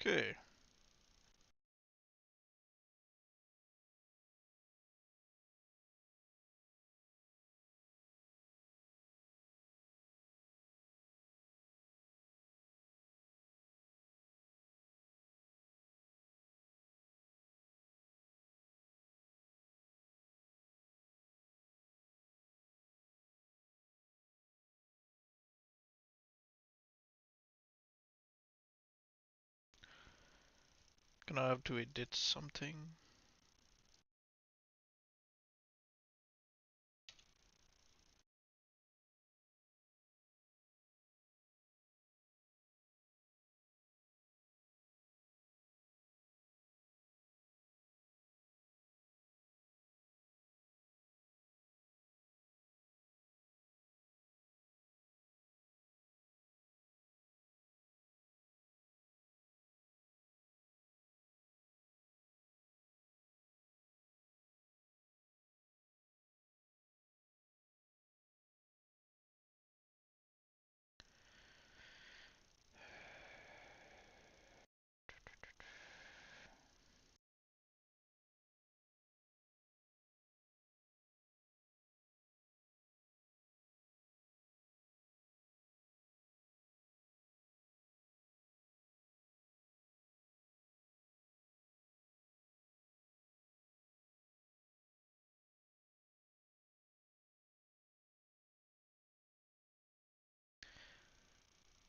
Okay. Gonna have to edit something.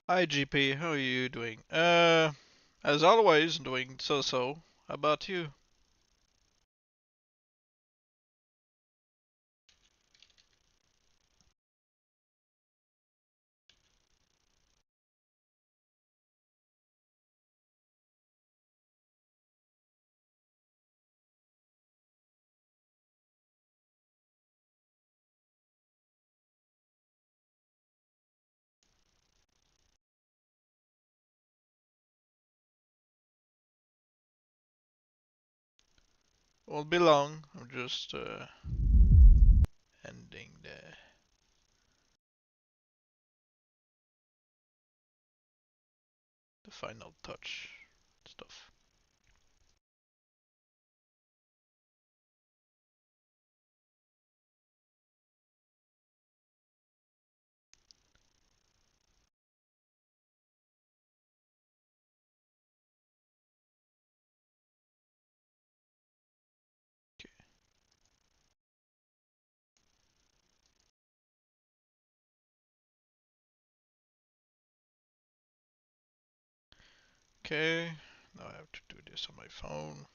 Hi GP, how are you doing? As always, doing so-so. How about you? Won't be long. I'm just ending the final touch stuff. Okay, now I have to do this on my phone.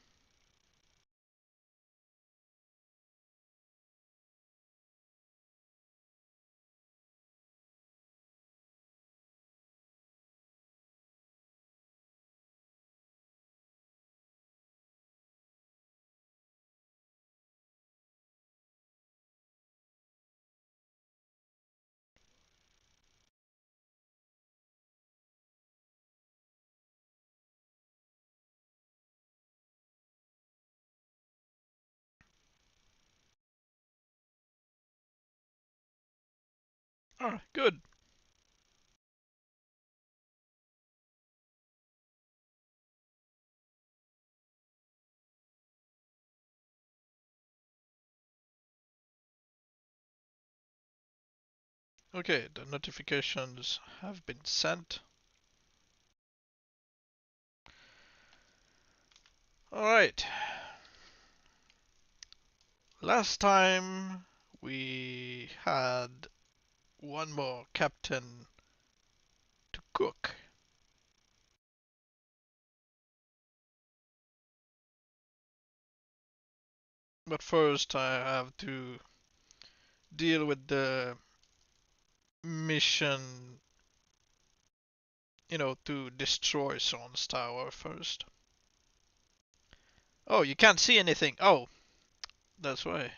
Alright, good. Okay, the notifications have been sent. Alright. Last time we had one more captain to cook. But first I have to deal with the mission, to destroy Son's tower first. Oh, you can't see anything. Oh, that's why.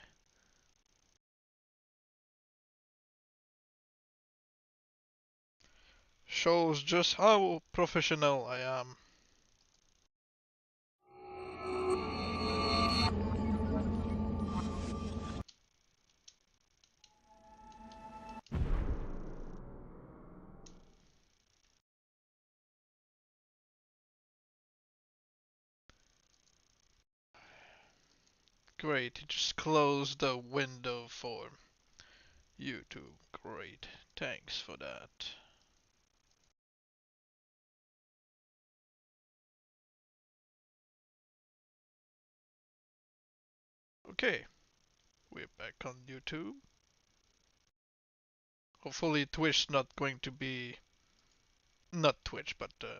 Shows just how professional I am. great. He just closed the window for YouTube. Great. Thanks for that. Okay, we're back on YouTube. Hopefully Twitch not going to be... Not Twitch, but the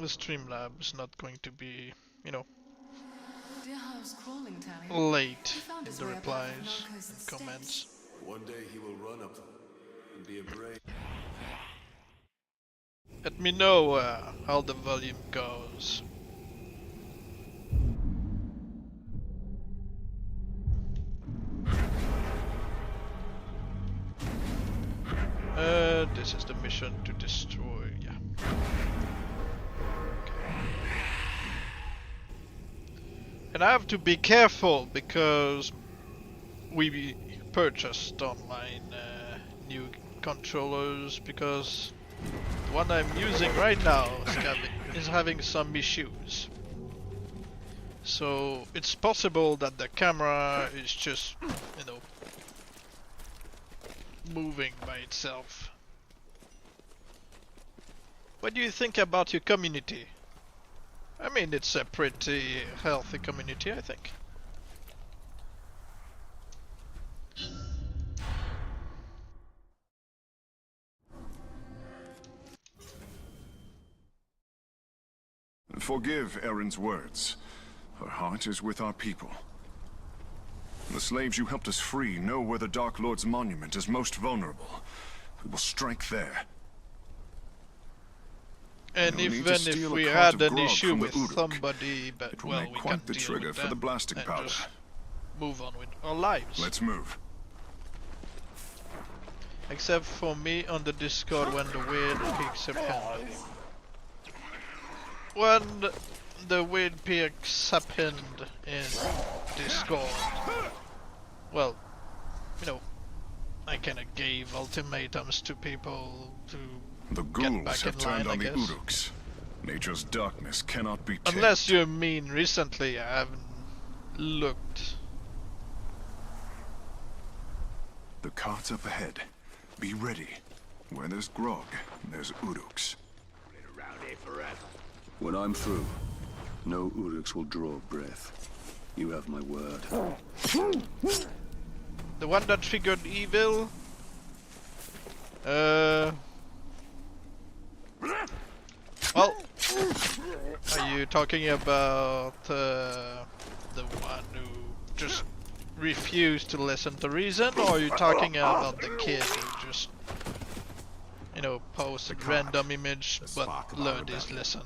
Streamlabs not going to be, you know, late in the replies and comments. One day he will run up and be a brave. Let me know how the volume goes. This is the mission to destroy, yeah. Okay. And I have to be careful because we purchased online new controllers because the one I'm using right now is having some issues. So it's possible that the camera is just, you know, moving by itself. What do you think about your community? I mean, it's a pretty healthy community, I think. Forgive Erin's words. Her heart is with our people. The slaves you helped us free know where the Dark Lord's monument is most vulnerable. We will strike there. And You'll even if we had an issue with somebody, but well, we can the deal trigger with for the them blasting and powder. just move on with our lives. Let's move. Except for me on the Discord when the weird peaks happened. When the weird peaks happened in Discord, well, you know, I kinda gave ultimatums to people to The get back ghouls have in line, turned I on the guess. Uruks. Nature's darkness cannot be tamed. Unless you mean recently, I haven't looked. The cart's up ahead. Be ready. Where there's grog, there's Uruks. When I'm through, no Uruks will draw breath. You have my word. The one that triggered evil? Well, are you talking about the one who just refused to listen to reason, or are you talking about the kid who just, you know, posted random image but learned his lesson?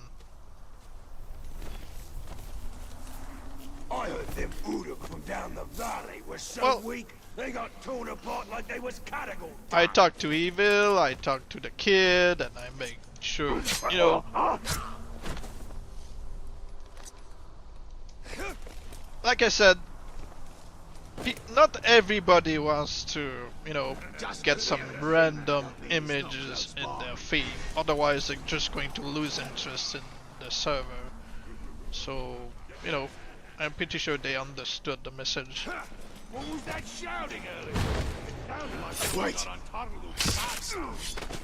I heard them Uruk from down the valley were so weak they got torn apart like they was cattle. I talked to evil, I talked to the kid, and I make sure, you know. Like I said, not everybody wants to, you know, get some random images in their feed. Otherwise, they're just going to lose interest in the server. So, you know, I'm pretty sure they understood the message. What was that shouting earlier? Wait!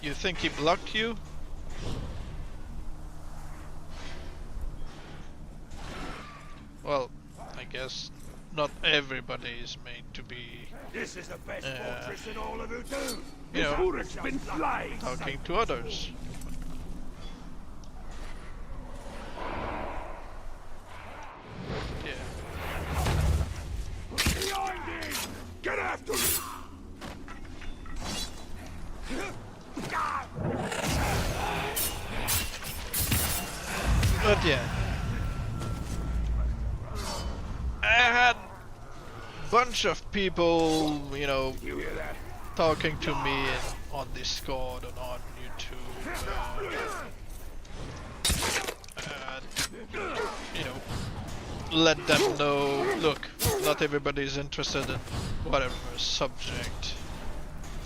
You think he blocked you? Well, I guess not everybody is made to be, This is the best fortress in all of Udu. you know, Uruk's been flayed. talking to others. Yeah. Behind him! Get after him! But yeah, I had a bunch of people, you know, You hear that? talking to me on Discord and on YouTube. You know, let them know, look, not everybody is interested in whatever subject.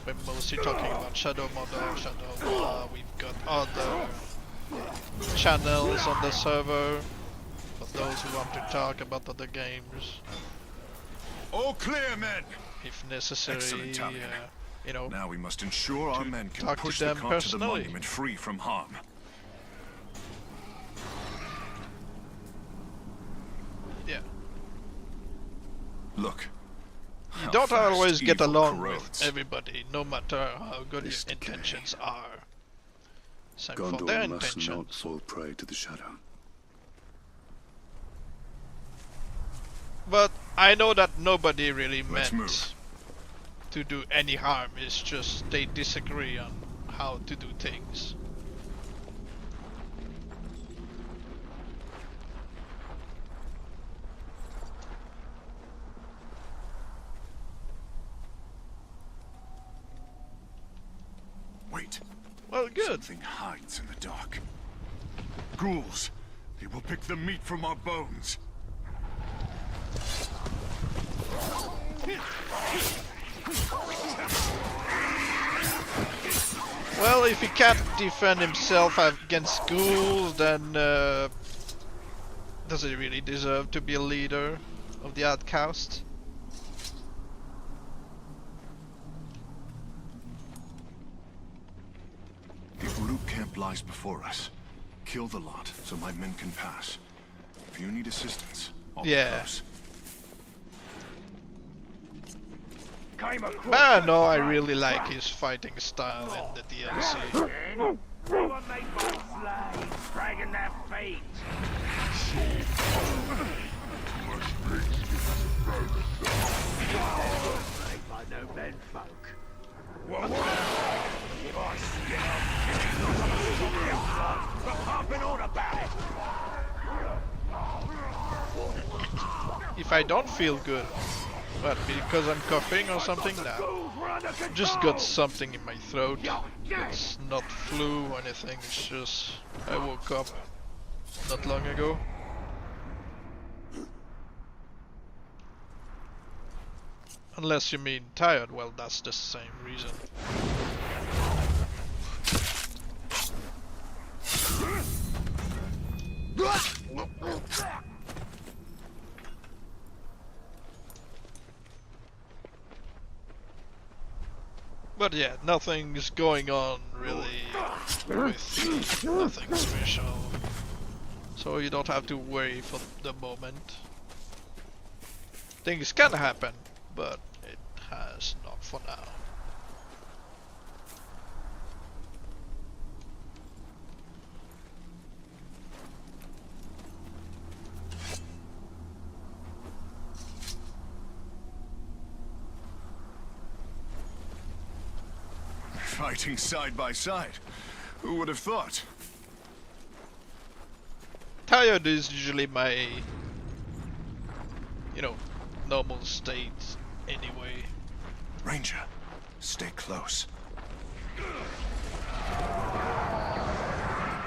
We're mostly talking about Shadow Model, Shadow we've got other channels on the server, but those who want to talk about other games, All clear, men! if necessary. Excellent, Talion. You know, Now we must ensure our men can talk to push the them cart to the personally. monument free from harm. yeah. Look. You how don't fast always get evil along corrodes. with everybody, no matter how good This your decay. intentions are. Same for their Gondor must not intentions. fall prey to the shadow. But I know that nobody really Let's meant move. to do any harm. It's just they disagree on how to do things. Wait. Well, good. Something hides in the dark. Ghouls. They will pick the meat from our bones. Well, if he can't defend himself against ghouls, then does he really deserve to be a leader of the outcast? The Uruk camp lies before us. Kill the lot, so my men can pass. If you need assistance, I'll be Yeah. close. Came across But no, I really like his fighting style in the DLC. They were made by slaves, dragging their feet. Made by no men folk. Harping on about it. If I don't feel good, what, because I'm coughing or something? No. Just got something in my throat. It's not flu or anything, it's just I woke up not long ago. Unless you mean tired, well, that's the same reason. But yeah, nothing's going on really with nothing special. So you don't have to worry for the moment. Things can happen, but it has not for now. Fighting side by side. Who would have thought? Tired is usually my, you know, normal state anyway. Ranger, stay close. The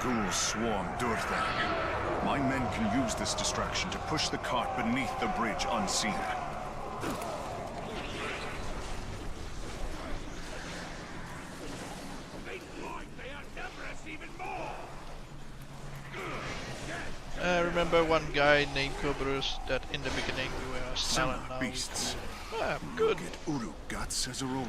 ghouls swarm Durthang. My men can use this distraction to push the cart beneath the bridge unseen. I remember one guy named Kobrus that in the beginning we were Similar silent now. beasts. Ah, good. Get Uruk guts as a reward.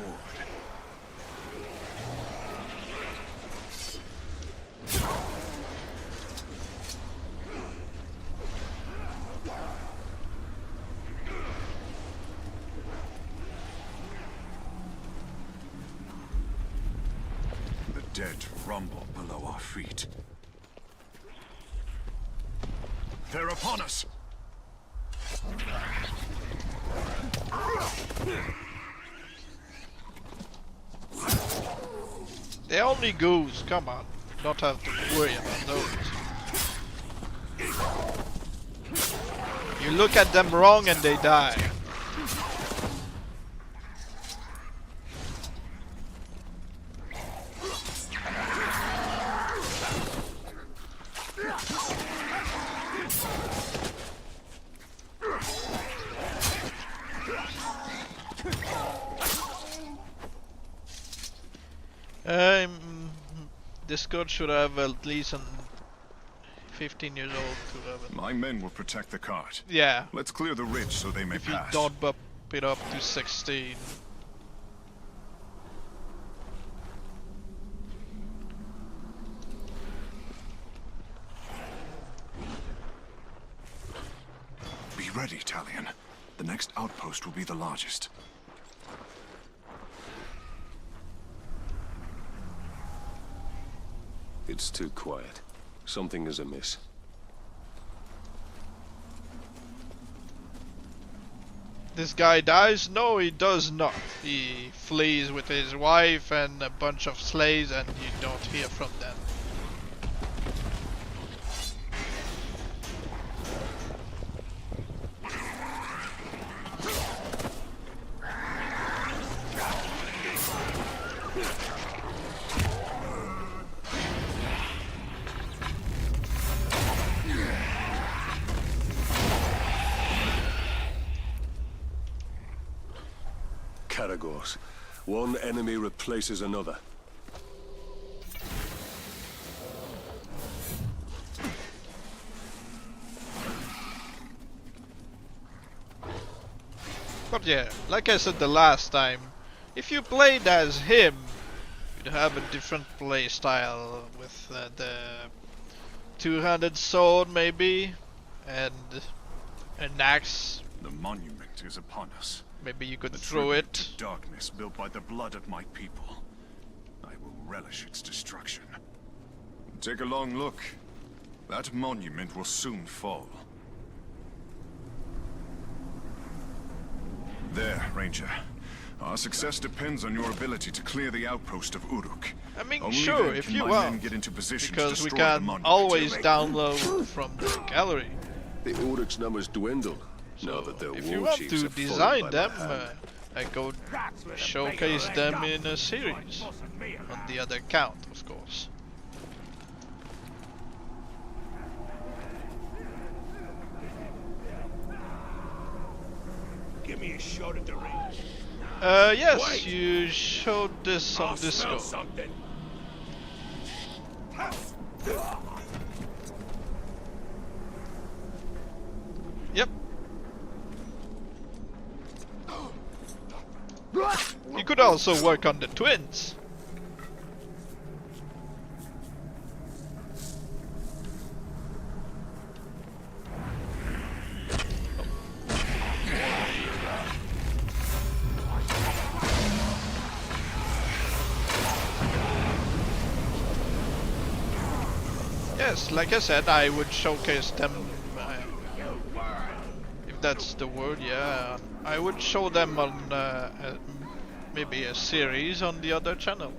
The dead rumble below our feet. They're upon us! They're only ghouls, come on. Don't have to worry about those. You look at them wrong and they die. Discord should have at least an 15 years old to have it. My men will protect the cart. Yeah. Let's clear the ridge so they may If you pass. don't bump it up to 16. Be ready, Talion. The next outpost will be the largest. It's too quiet. Something is amiss. This guy dies? No, he does not. He flees with his wife and a bunch of slaves, and you don't hear from them. Caragors. One enemy replaces another. But yeah, like I said the last time, if you played as him, you'd have a different play style with the two-handed sword maybe, and an axe. The monument is upon us. Maybe you could The throw tribute it. to darkness built by the blood of my people. I will relish its destruction. Take a long look. That monument will soon fall. There, Ranger. Our success depends on your ability to clear the outpost of Uruk. I mean, Only sure, then if can you my men want, get into position to because we destroy the can monument. always download from the gallery. The Uruk's numbers dwindle. Now So that their if you war want chiefs to have fallen design by my them, hand. I go That's where the showcase bigger them end in a up. series Bossing me on around. the other account, of course. Give me a shot at the range. Yes, Wait. you showed this on I'll smell Discord. something. Yep. You could also work on the twins. Yes, like I said, I would showcase them, if that's the word, yeah. I would show them on maybe a series on the other channel.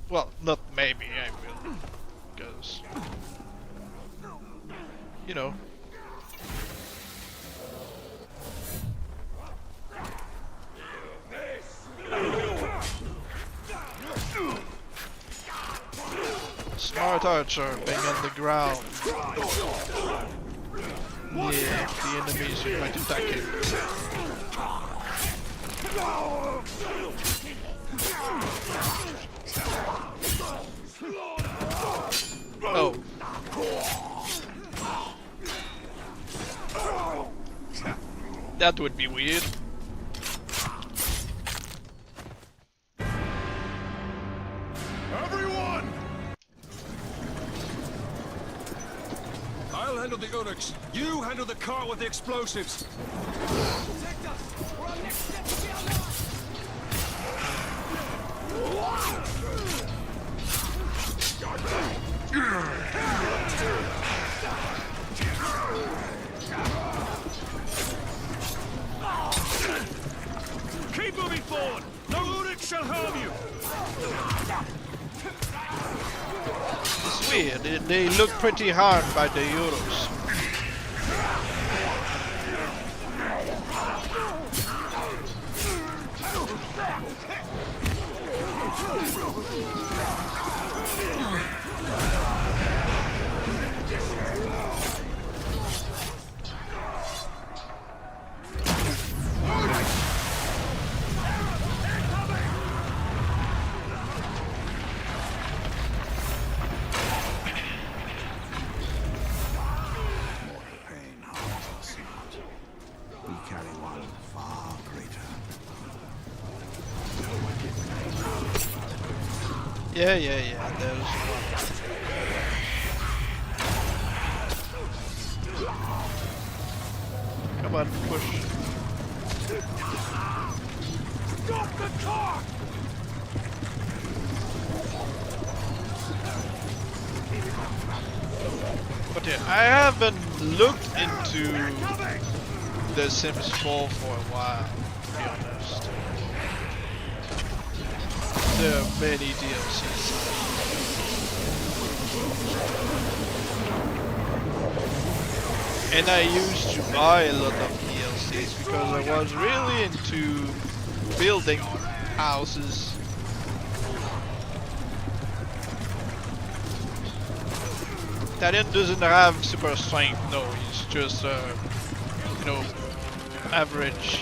Well, not maybe, I will, because, you know. Smart archer being on the ground. Yeah, the enemies who might attack him. Oh. That would be weird. Everyone! I'll handle the Uruks. You handle the car with the explosives. Keep moving forward! No Uruk shall harm you! It's weird. They look pretty hard by the Euros. Yeah, there's one. Come on, push. Stop the car! But yeah, I haven't looked into The Sims 4 for a while, to be honest. There are many DLCs. And I used to buy a lot of DLCs because I was really into building houses. Italian doesn't have super strength, no, he's just, you know, average.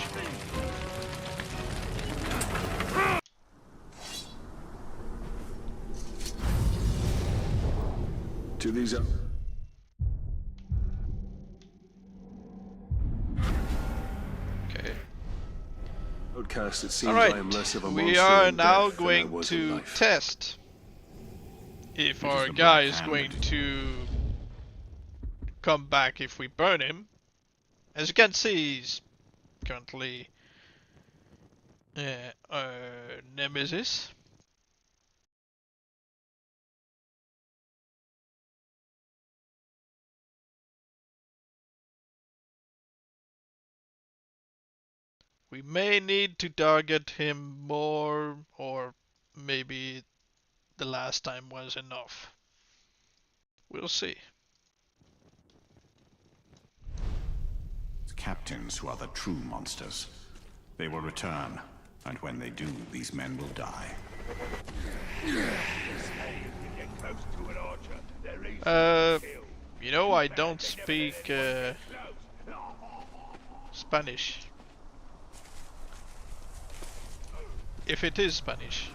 To these up. Okay. Outcast, it seems Alright, I am less of a we monster are in now death than I going was in to life. test if It is our the guy Black is Hand. going to come back if we burn him. As you can see, he's currently Nemesis. We may need to target him more, or maybe the last time was enough. We'll see. It's captains who are the true monsters. They will return, and when they do, these men will die. You know, I don't speak Spanish. If it is Spanish.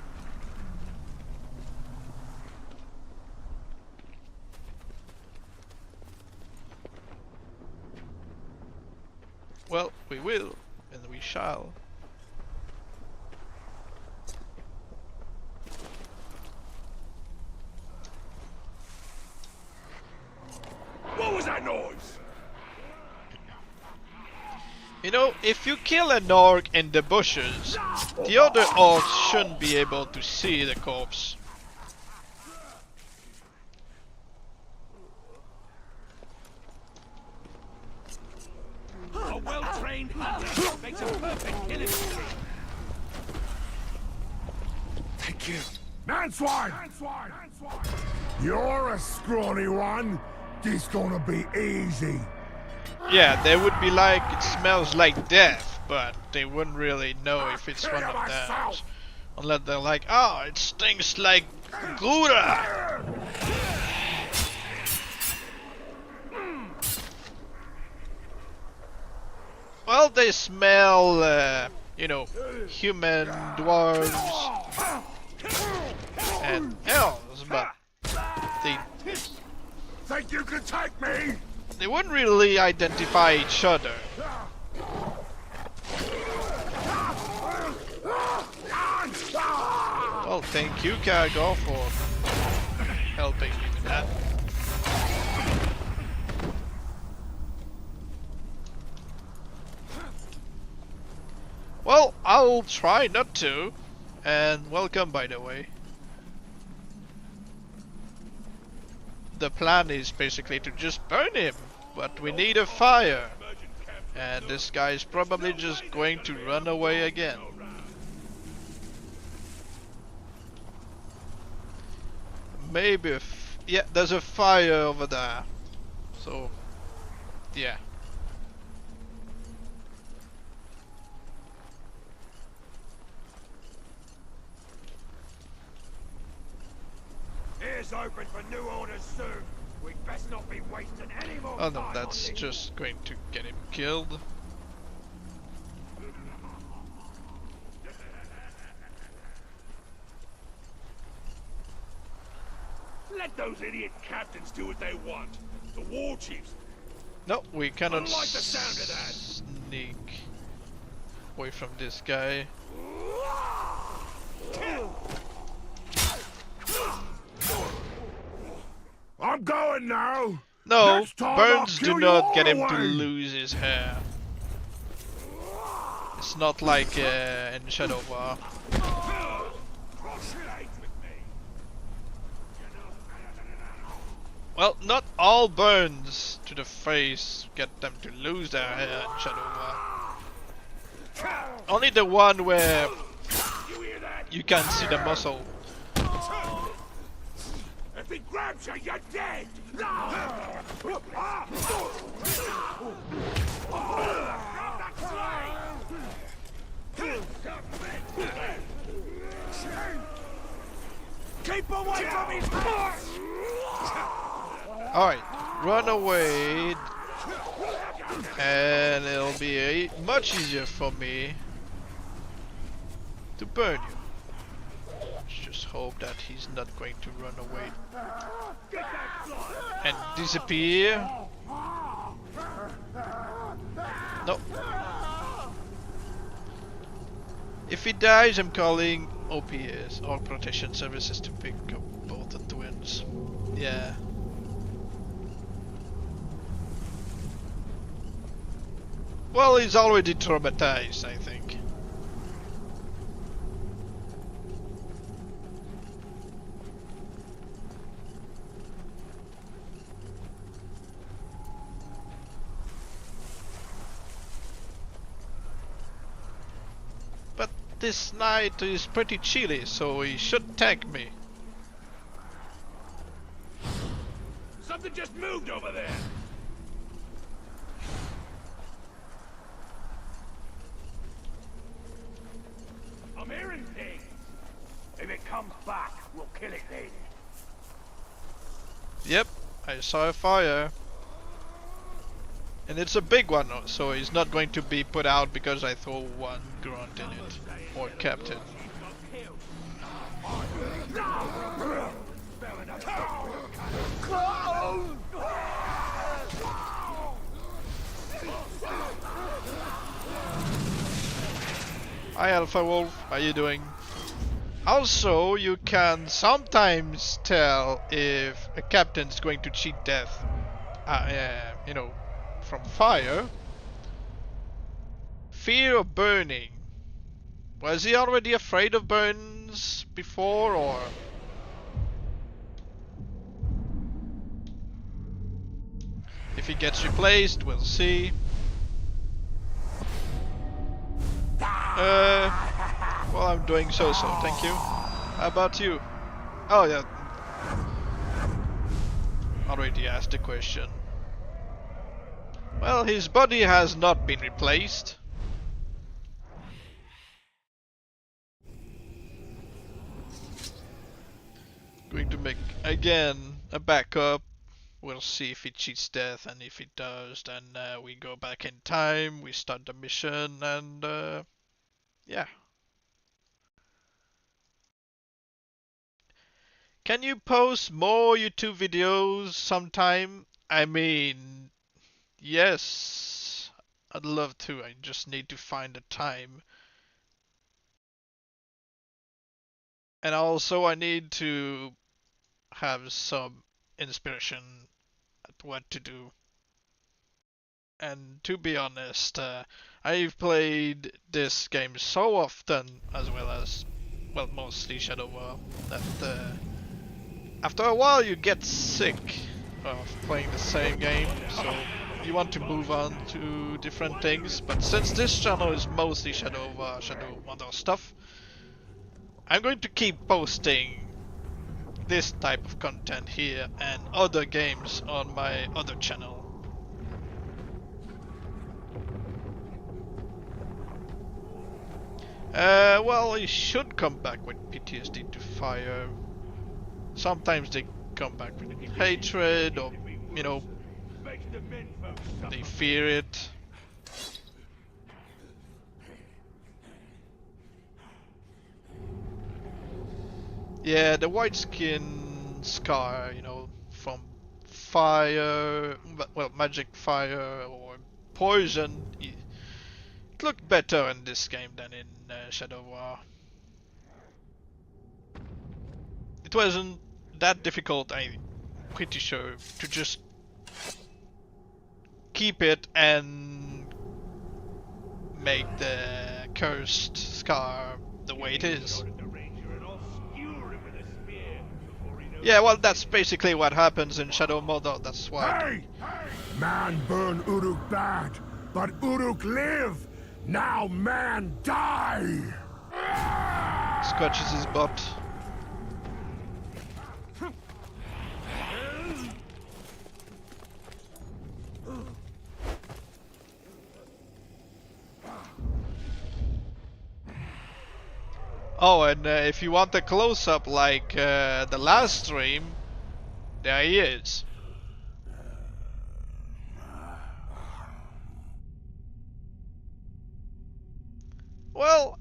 Well, we will, and we shall. What was that noise? You know, if you kill an orc in the bushes, the other orcs shouldn't be able to see the corpse. A well-trained hunter makes a perfect killing machine. Thank you. Manswine! You're a scrawny one. This gonna be easy. Yeah, they would be like, it smells like death, but they wouldn't really know if it's one of theirs. Unless they're like, oh, it stinks like Gouda! Well, they smell, you know, human, dwarves, and elves, but Think you can take me? they wouldn't really identify each other. Well, thank you, Cargo, for helping me with that. Well, I'll try not to. And welcome, by the way. The plan is basically to just burn him, but we need a fire. And this guy is probably just going to run away again. Maybe yeah, there's a fire over there. So, yeah. Ears open for new orders soon. We'd best not be wasting any more Oh time no, on that's this. just going to get him killed. Let those idiot captains do what they want. The war chiefs. No, we cannot Don't like the sound of that. sneak away from this guy. I'm going now. No, Next time burns I'll do kill you not all get him to away. lose his hair. It's not like in Shadow War. Well, not all burns to the face get them to lose their hair in Shadow War. Only the one where you can see the muscle. If he grabs you, you're dead! Keep away from his horse! Alright, run away. And it'll be much easier for me to burn you. Let's just hope that he's not going to run away and disappear. No. If he dies, I'm calling OPS, All Protection Services, to pick up both the twins. Yeah. Well, he's already traumatized, I think. But this night is pretty chilly, so he should tag me. Something just moved over there! I'm hearing things! If it comes back, we'll kill it then. Yep, I saw a fire. And it's a big one, so he's not going to be put out because I throw one grunt in it. Or captain. Hi Alpha Wolf, how you doing? Also, you can sometimes tell if a captain's going to cheat death, you know, from fire. Fear of burning. Was he already afraid of burns before, or? If he gets replaced, we'll see. Well, I'm doing so, thank you. How about you? Oh yeah. Already asked the question. Well, his body has not been replaced. Going to make, again, a backup. We'll see if he cheats death, and if he does, then we go back in time, we start the mission, and yeah. Can you post more YouTube videos sometime? I mean, yes, I'd love to. I just need to find the time. And also I need to have some inspiration at what to do. And to be honest, I've played this game so often, as well as, well, mostly Shadow War, that after a while you get sick of playing the same game, so you want to move on to different things. But since this channel is mostly Shadow War stuff, I'm going to keep posting this type of content here and other games on my other channel. Well, he should come back with PTSD to fire. Sometimes they come back with hatred, or, you know, they fear it. Yeah, the white skin scar, you know, from fire, well, magic fire or poison, it looked better in this game than in Shadow War. It wasn't that difficult, pretty sure, to just keep it and make the cursed scar the way it is. Yeah, well, that's basically what happens in Shadow Mordor, that's why. Hey! Man burn Uruk bad, but Uruk live! Now man die! Scratches his butt. Oh, and if you want a close-up like the last stream, there he is. Well,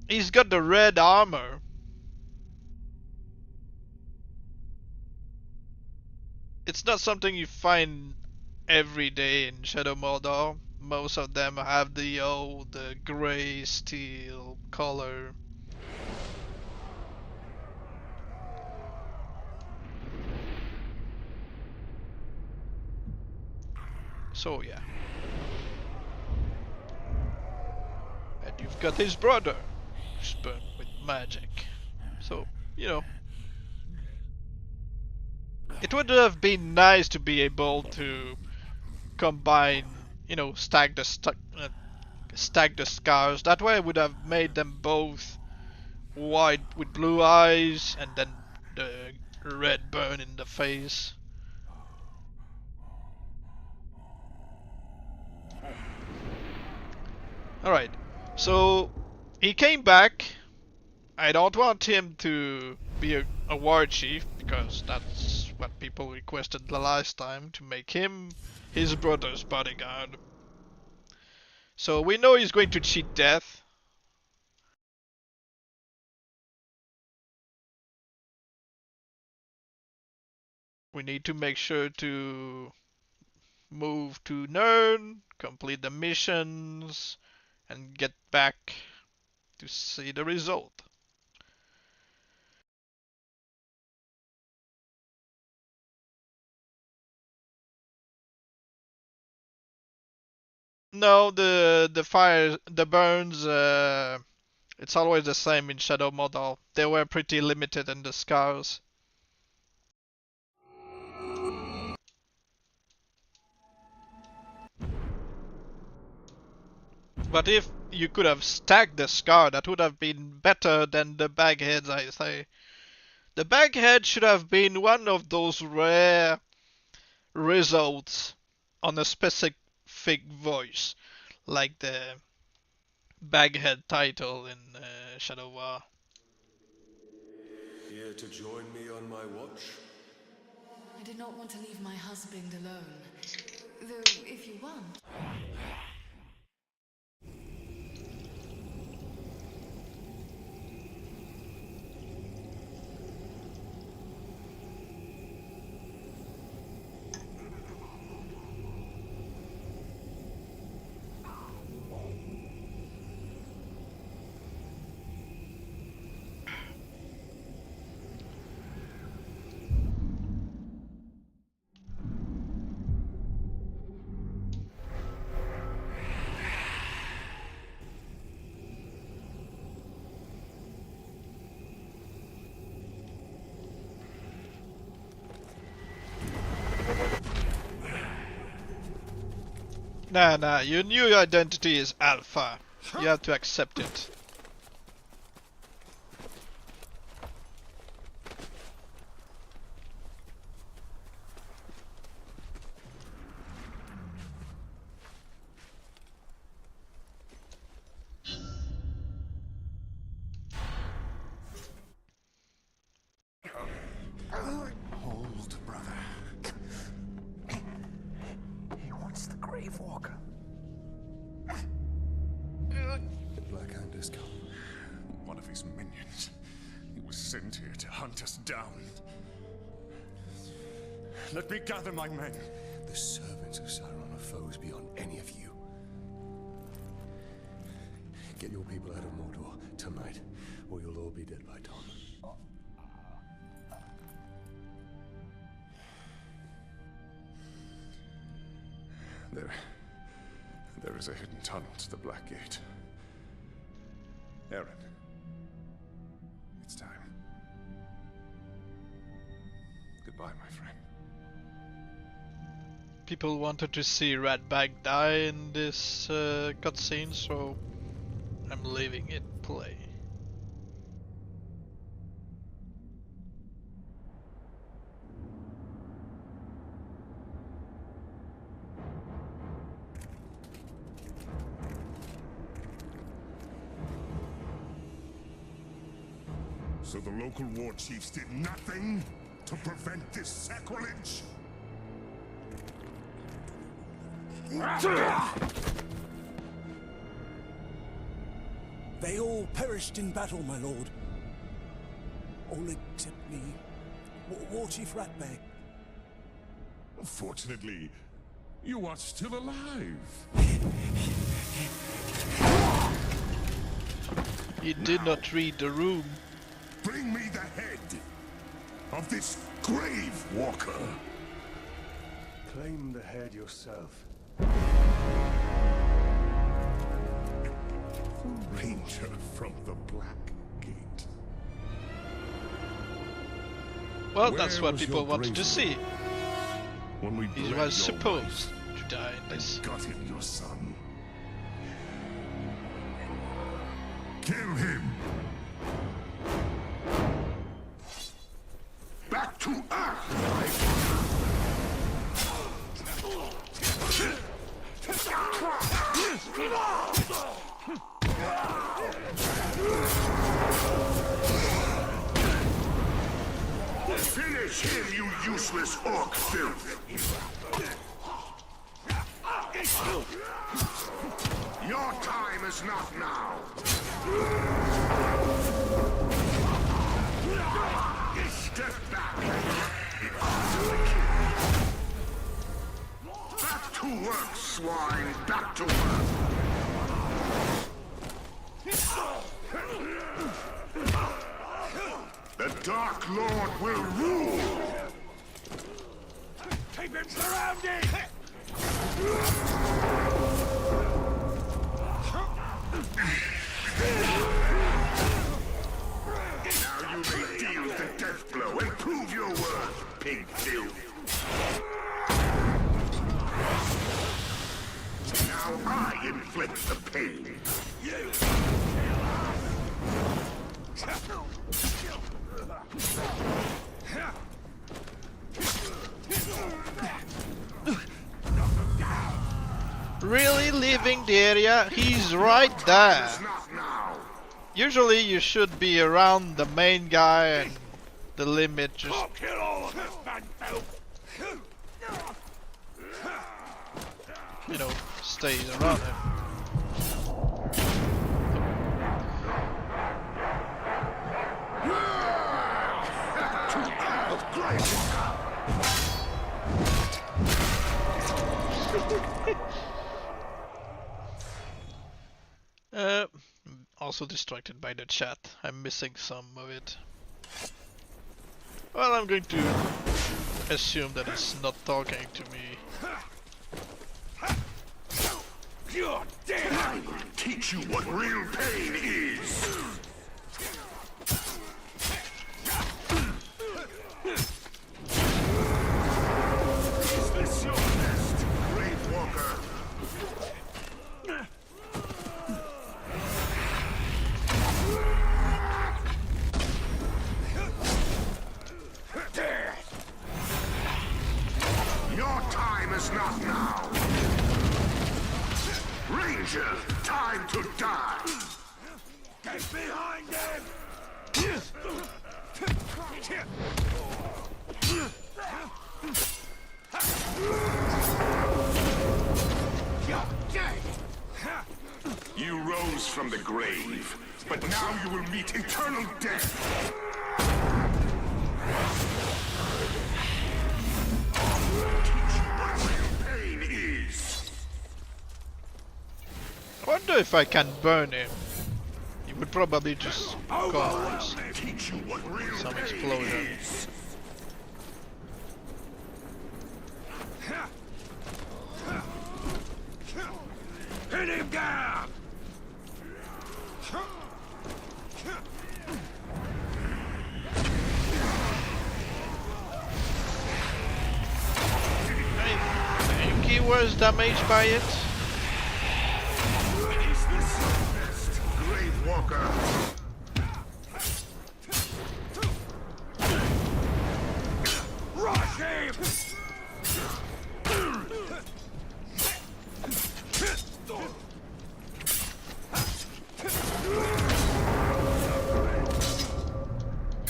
he's got the red armor. It's not something you find every day in Shadow Mordor. Most of them have the old grey steel color. So yeah. And you've got his brother, who's burnt with magic. So, you know. It would have been nice to be able to combine, you know, stack the scars. That way it would have made them both white with blue eyes and then the red burn in the face. Alright, so he came back. I don't want him to be a war chief because that's what people requested the last time, to make him his brother's bodyguard. So we know he's going to cheat death. We need to make sure to move to Nern, complete the missions, and get back to see the result. No, the fires, the burns, it's always the same in Shadow Mordor. They were pretty limited in the scars. But if you could have stacked the scar, that would have been better than the bagheads, I say. The baghead should have been one of those rare results on a specific voice, like the baghead title in Shadow War. Here to join me on my watch? I did not want to leave my husband alone. Though, if you want... Nah, your new identity is Alpha. You have to accept it. Hold, brother. He wants the Grave Walker. The Black Hand has come. One of his minions. He was sent here to hunt us down. Let me gather my men. The servants of Sauron are foes beyond any of you. Get your people out of Mordor tonight, or you'll all be dead by dawn. There is a hidden tunnel to the Black Gate. Aaron, it's time. Goodbye, my friend. People wanted to see Ratbag die in this cutscene, so I'm leaving it play. So the local war chiefs did nothing to prevent this sacrilege? They all perished in battle, my lord. All except me. War Chief Ratbag. Fortunately, you are still alive. He did not read the room. Bring me the head of this grave walker. Claim the head yourself. Ranger from the Black Gate. Well, that's Where what was people your wanted to bravery see. When we He bled was your supposed life to die in this. and gutted your son. Kill him. Back to Earth. Finish him, you useless orc filth! Your time is not now! Step back! Back to work, swine! Back to work! The Dark Lord will rule! Keep him surrounded! Now you may deal the death blow and prove your worth, pig filth! Now I inflict the pain! Really leaving the area? He's right there. Usually you should be around the main guy and the limit just... you know, stays around him. Also distracted by the chat. I'm missing some of it. Well, I'm going to assume that it's not talking to me. God damn! I will teach you what real pain is! Is this your best, Grave Walker? Your time is not now! Ranger, time to die! Get behind him! You're dead! You rose from the grave, but now you will meet eternal death! I wonder if I can burn him. He would probably just cause some explosion. Pin him down! I think he was damaged by it. Is this your best, Grave Walker? Rush him!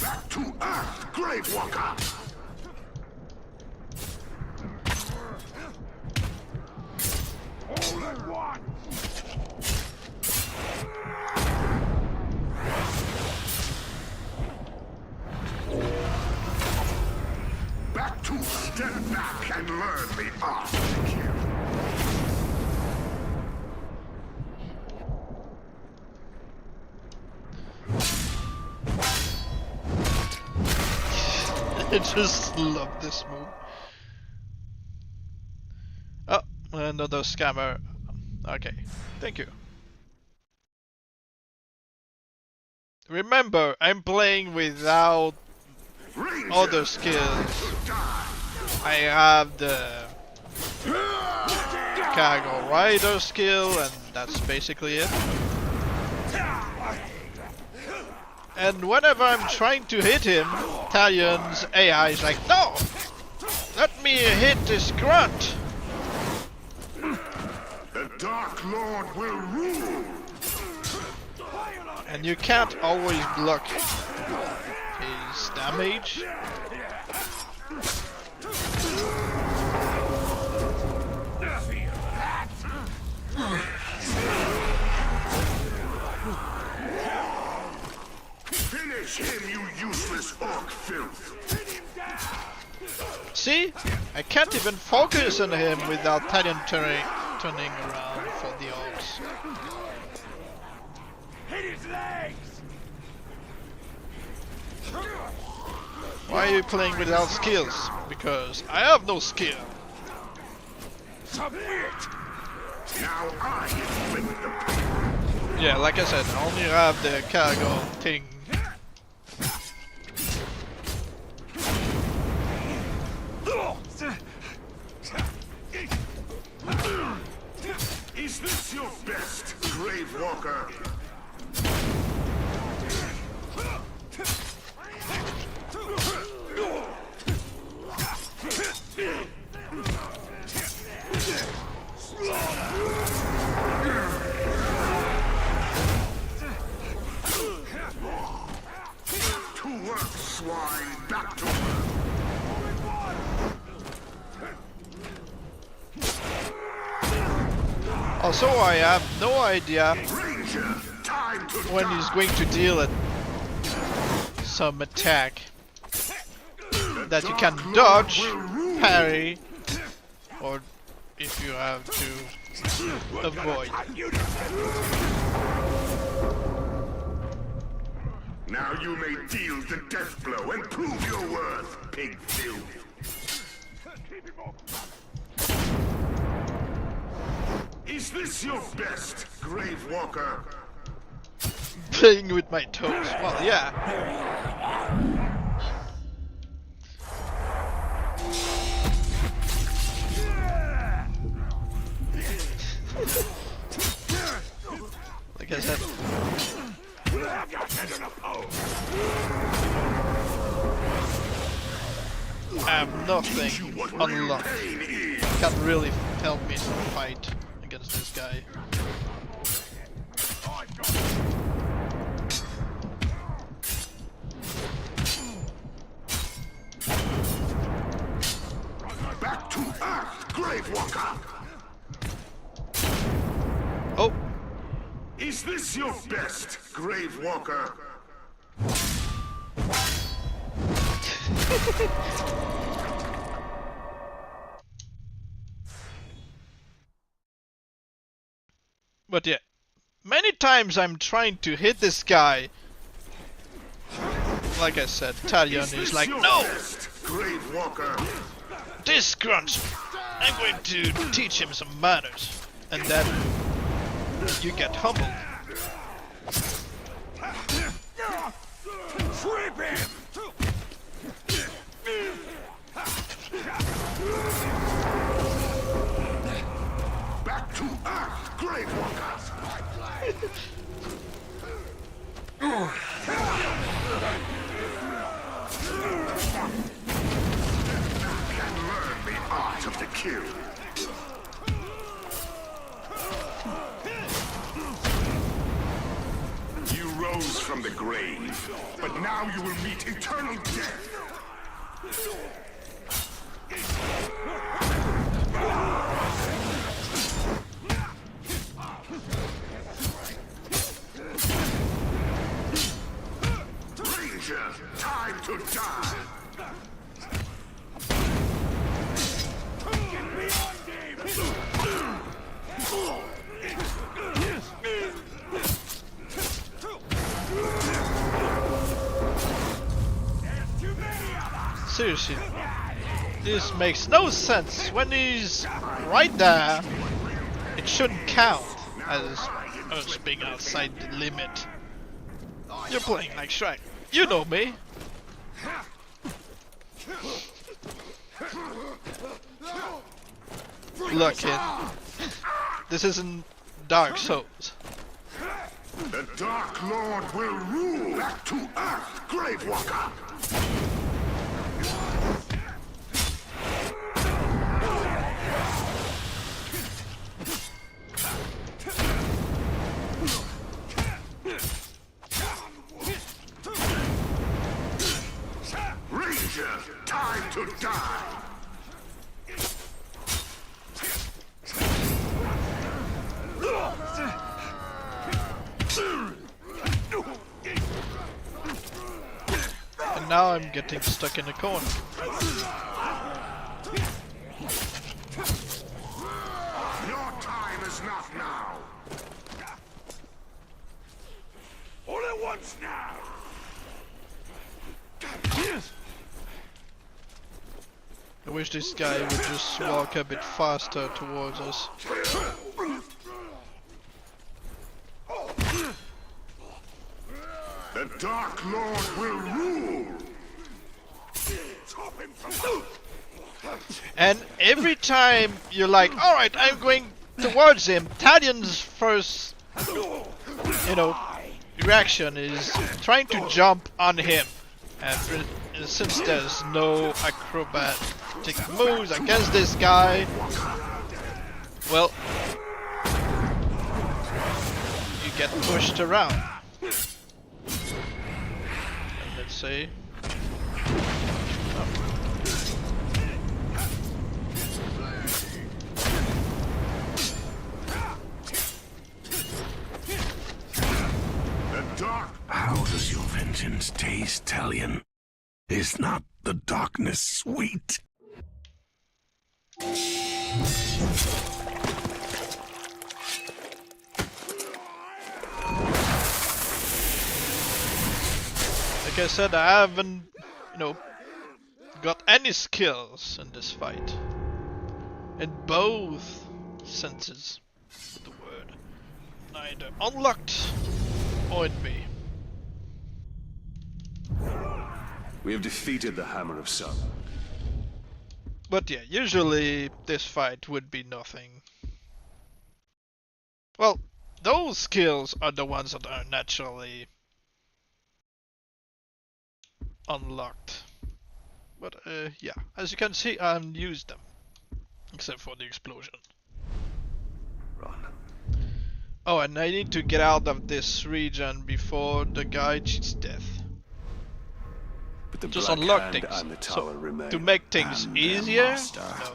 Back to Earth, Grave Walker! All at once! Back to step back and learn the art to kill. I just love this move. Oh, another scammer. Okay, thank you. Remember, I'm playing without other skills. I have the cargo rider skill, and that's basically it. And whenever I'm trying to hit him, Talion's AI is like, no! Let me hit this grunt! The Dark Lord will rule! And you can't always block his damage. Finish him, you useless orc filth! See? I can't even focus on him without Talion turning around for the orcs. Hit his legs! Why are you playing without skills? Because I have no skill. Submit! Now I inflict the pain. Yeah, like I said, I only have the cargo thing. Is this your best, Grave Walker? To work, swine, back to work. Also, I have no idea Ranger, time to when die. he's going to deal some attack that you can dodge, parry, or if you have to avoid. Now you may deal the death blow and prove your worth, pig filth. Is this your best, Grave Walker? Playing with my toes. Well, yeah. Like I said. I have nothing unlocked. Can't really help me fight against this guy. Back to Earth, Grave Walker! Oh! Is this your best, Grave Walker? But yeah, many times I'm trying to hit this guy. Like I said, Talion is like, no! Grave Walker! This grunt! I'm going to teach him some manners. And then you get humbled. Trip him! Back to Earth, Grave Walkers! And learn the art of the kill. You rose from the grave, but now you will meet eternal death. Ranger, time to die. Get behind him! Seriously, this makes no sense. When he's right there, it shouldn't count as us being outside the limit. You're playing like Shrek. You know me. Look, kid. This isn't Dark Souls. The Dark Lord will rule. Back to Earth, Grave Walker. Ranger, time to die. And now I'm getting stuck in a corner. Your time is not now. All at once now! I wish this guy would just walk a bit faster towards us. The Dark Lord will rule. And every time you're like, alright, I'm going towards him, Talion's first, reaction is trying to jump on him. And since there's no acrobatic moves against this guy, well, you get pushed around. And let's see. How does your vengeance taste, Talion? Is not the darkness sweet? Like I said, I haven't, got any skills in this fight. In both senses of the word. Neither unlocked or in me. We have defeated the Hammer of Sun. But yeah, usually this fight would be nothing. Well, those skills are the ones that are naturally unlocked. But yeah, as you can see, I haven't used them. Except for the explosion. Run. Oh, and I need to get out of this region before the guy cheats death. But the Just Black unlock Hand things. and the tower remain. To make things And their easier? master. No.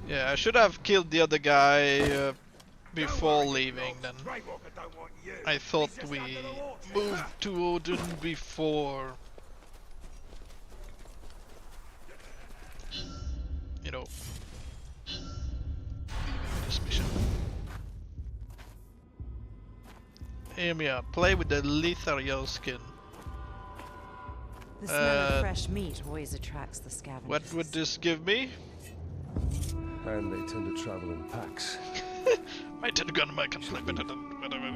Yeah, I should have killed the other guy before leaving then. I thought we moved to Odin before, leaving this mission. Hear me out. Play with the Lethariel skin. The smell of fresh meat always attracts the scavengers. What would this give me? And they tend to travel in packs. My gun might can play better than whatever.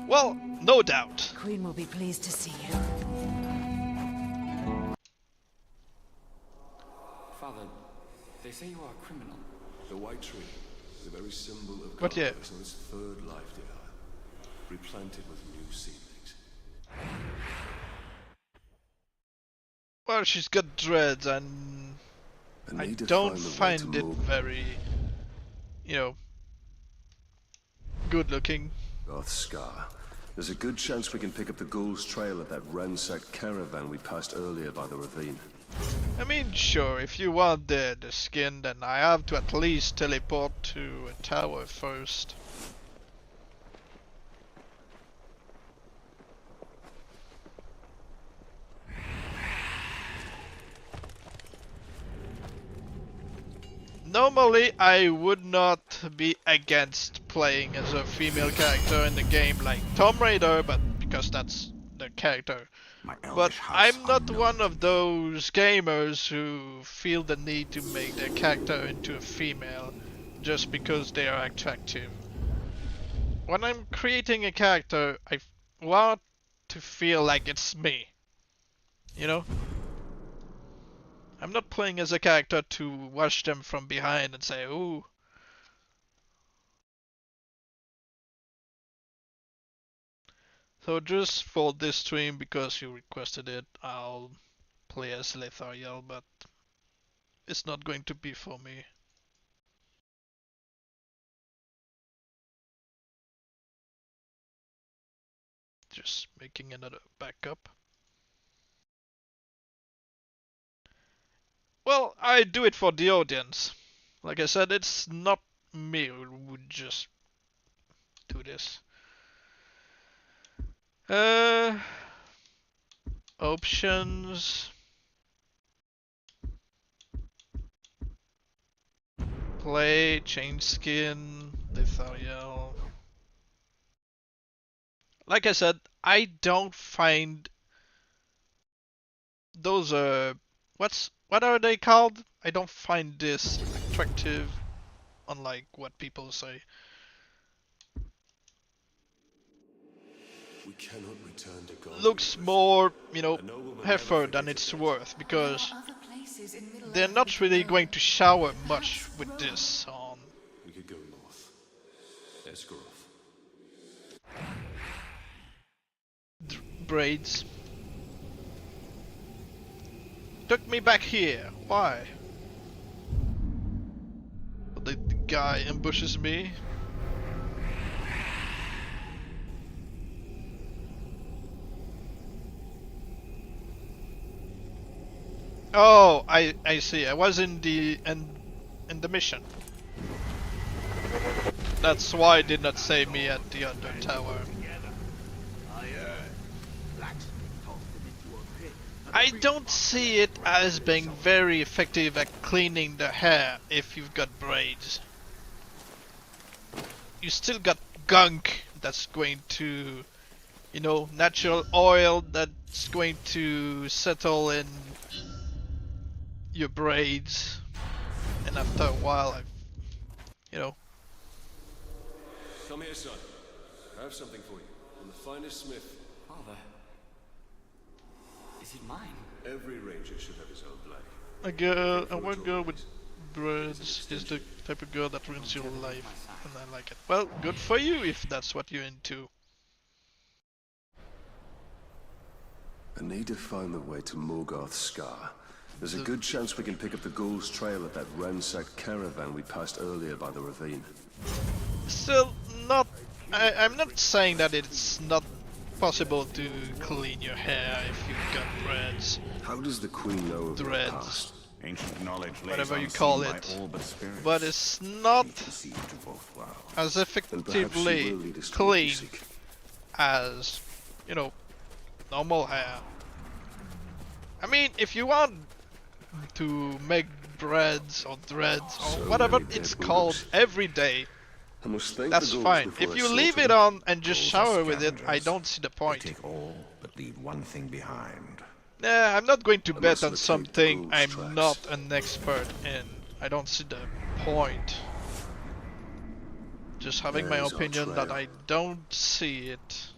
Well, no doubt. Queen will be pleased to see you. Father, they say you are a criminal. The white tree, the very symbol of But yeah. is on its third life, dear. Replanted with new seedlings. Well, she's got dreads, and I don't find it very, you know, good looking. North Scar. There's a good chance we can pick up the Ghoul's trail at that ransacked caravan we passed earlier by the ravine. I mean, sure, if you want the skin, then I have to at least teleport to a tower first. Normally, I would not be against playing as a female character in the game like Tomb Raider, but because that's the character. But I'm not one of those gamers who feel the need to make their character into a female just because they are attractive. When I'm creating a character, I want to feel like it's me. You know? I'm not playing as a character to watch them from behind and say, ooh. So just for this stream, because you requested it, I'll play as Lethariel, but it's not going to be for me. Just making another backup. Well, I do it for the audience. Like I said, it's not me who would just do this. Options. Play, change skin, Lethariel. Like I said, I don't find those what are they called? I don't find this attractive, unlike what people say. We cannot return to God. Looks more, you know, effort than it's worth, because they're not really going to shower much with this on. We could go north. There's growth. Braids. Took me back here. Why? The guy ambushes me. Oh, I see. I was in the mission. That's why it did not save me at the other tower. I don't see it as being very effective at cleaning the hair if you've got braids. You still got gunk that's going to, you know, natural oil that's going to settle in your braids, and after a while, you know. Come here, son. I have something for you. I'm the finest smith. Father, is it mine? Every ranger should have his own blade. A one girl with braids is the type of girl that ruins your life, and I like it. Well, good for you if that's what you're into. I need to find the way to Morgoth's Scar. There's a good chance we can pick up the Ghoul's trail at that ransacked caravan we passed earlier by the ravine. Still, not. I'm not saying that it's not possible to clean your hair if you've got dreads. How does the Queen know of your past? Ancient knowledge lays Whatever you unseen call by it. all but spirits. But it's not Agency to both worlds. as Then perhaps she effectively will lead us to clean what we seek. as, you know, normal hair. I mean, if you want to make dreads or So whatever many it's dead called bullocks. every day, I must thank That's the ghouls fine. before If I you leave slaughter it them. on and just Ghouls shower are with it, I scavengers. don't see the They point. take all, but leave one thing behind. Nah, I'm not going to I bet must on locate the something ghouls' I'm tracks. not an expert in. I don't see the point. Just having my There's our opinion that trail. I don't see it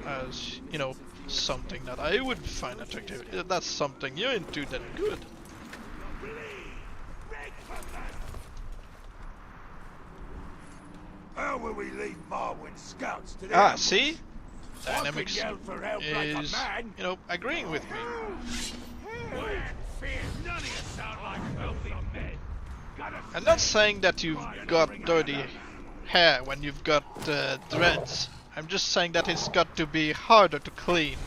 as, you know, something that I would find attractive. If that's something you're into, then good. How will we leave Marwyn's scouts to the Ah, ambush? see? I can Dynamics yell for help like a is, man. you know, agreeing with me. None of you sound like filthy men. I'm not saying that you've got dirty hair when you've got dreads. I'm just saying that it's got to be harder to clean.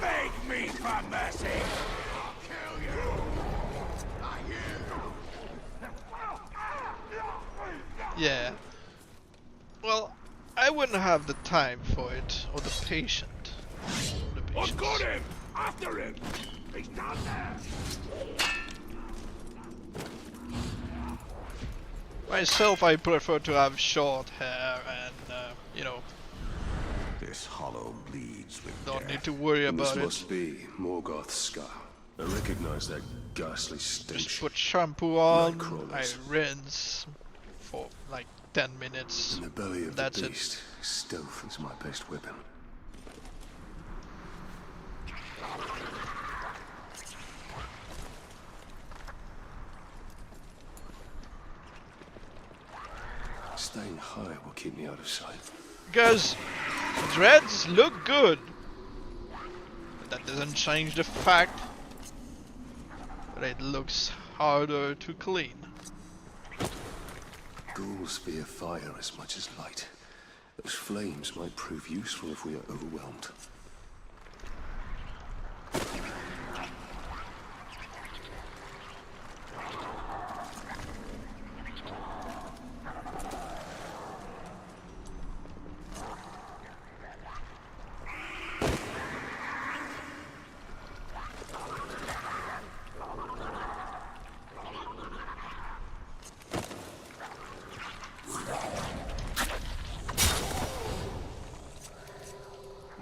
Beg me for mercy. I'll kill you. I hear. Yeah. Well, I wouldn't have the time for it, or the patient. I've got him. After him. He's down there. Myself, I prefer to have short hair and, you know, This hollow bleeds with don't death. need to worry And this about it. must be Morgoth's scar. I recognize that ghastly stench. Just put shampoo on, I Nightcrawlers. rinse for like 10 minutes. In the belly of That's the it. beast, stealth is my best weapon. Staying high will keep me out of sight. Because dreads look good. But that doesn't change the fact that it looks harder to clean. Ghouls fear fire as much as light. Those flames might prove useful if we are overwhelmed.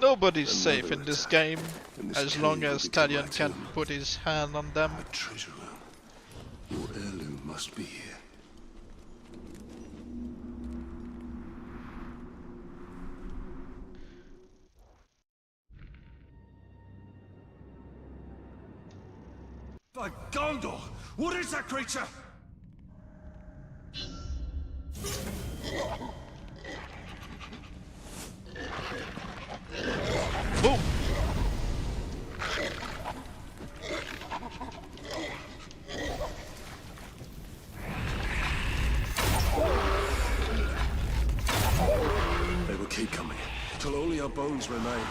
Nobody's safe in this game, And this as long cave will as become Talion my can tomb. put his hand on them. A treasure room. Your heirloom must be here. By Gondor! What is that creature? Boom! They will keep coming, till only our bones remain.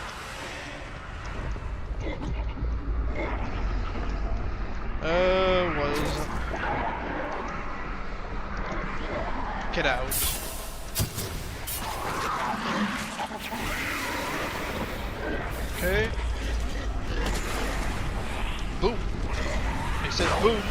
Was get out. Okay. Boom. He said boom.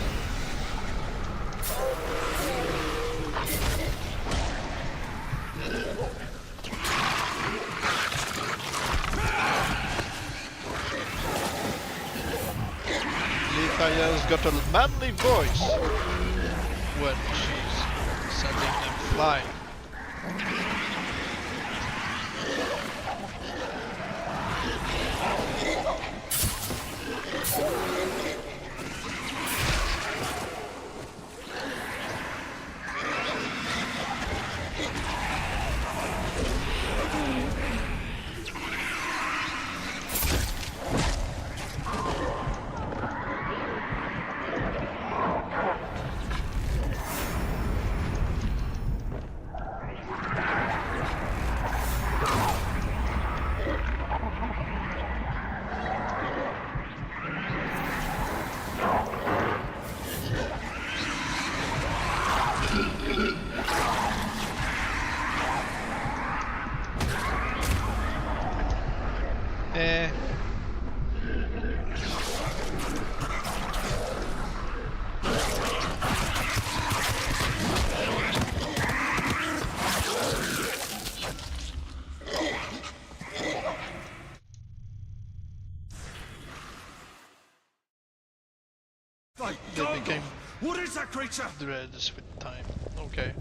Lithaya's got a manly voice when she's sending them flying. They became What is that creature? dreads with time. Okay.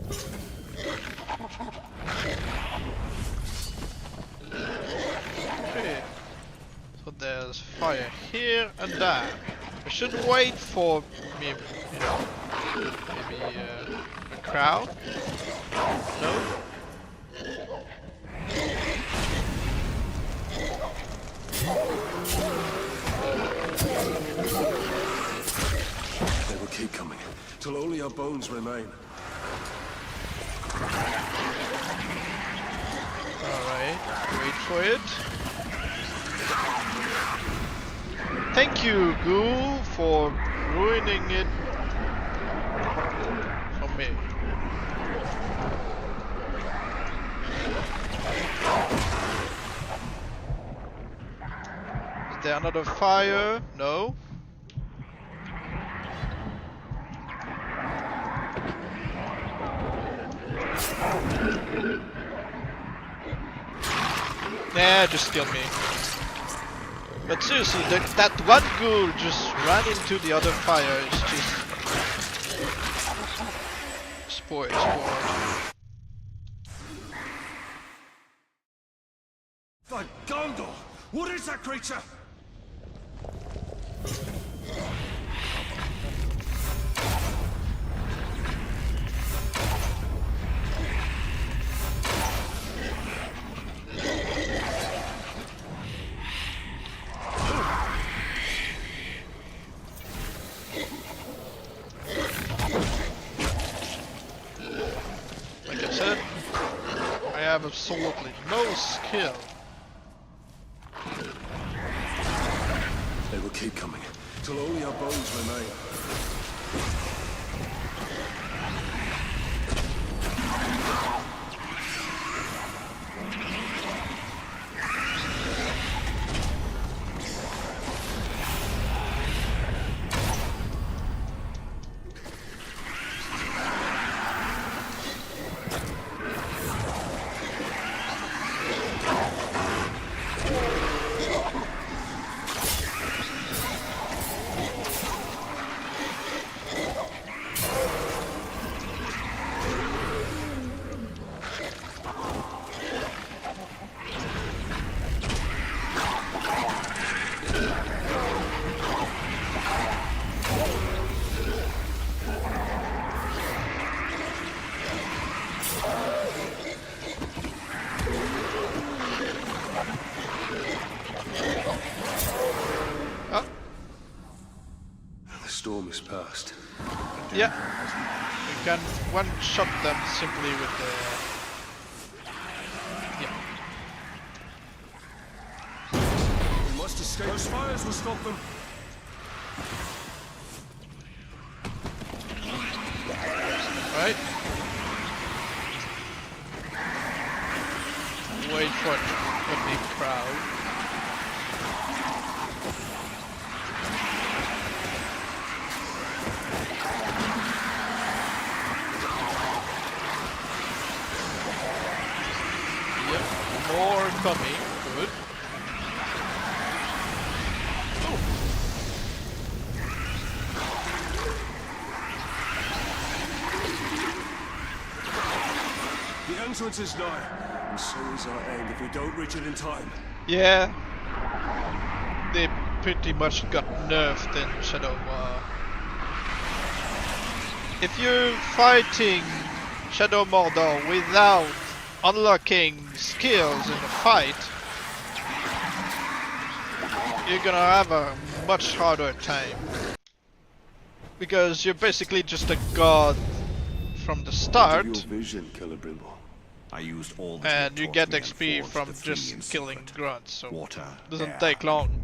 Okay. So there's fire here and there. I should wait for me, you know, maybe a crowd. No. They will keep coming, till only our bones remain. Alright, wait for it. Thank you, Ghoul, for ruining it for me. Is there another fire? No. Nah, just kill me. But seriously, that one ghoul just ran into the other fire. It's just spoiled. By Gondor! What is that creature? Like I said, I have absolutely no skill. They will keep coming, till only our bones remain. The storm is past. Yeah, you can one-shot them simply with the... Yeah. We must escape. Those fires will stop them. Right. Wait for a big crowd. Yep, more coming. Good. Oh. The entrance is nigh, and so is our end if we don't reach it in time. Yeah, they pretty much got nerfed in Shadow War. If you're fighting Shadow Mordor without unlocking skills in the fight, you're gonna have a much harder time. Because you're basically just a god from the start. Your vision, Celebrimbor. I used all the And you get taught me and XP forged from the three just in killing secret. grunts, so Water, it doesn't air, take long.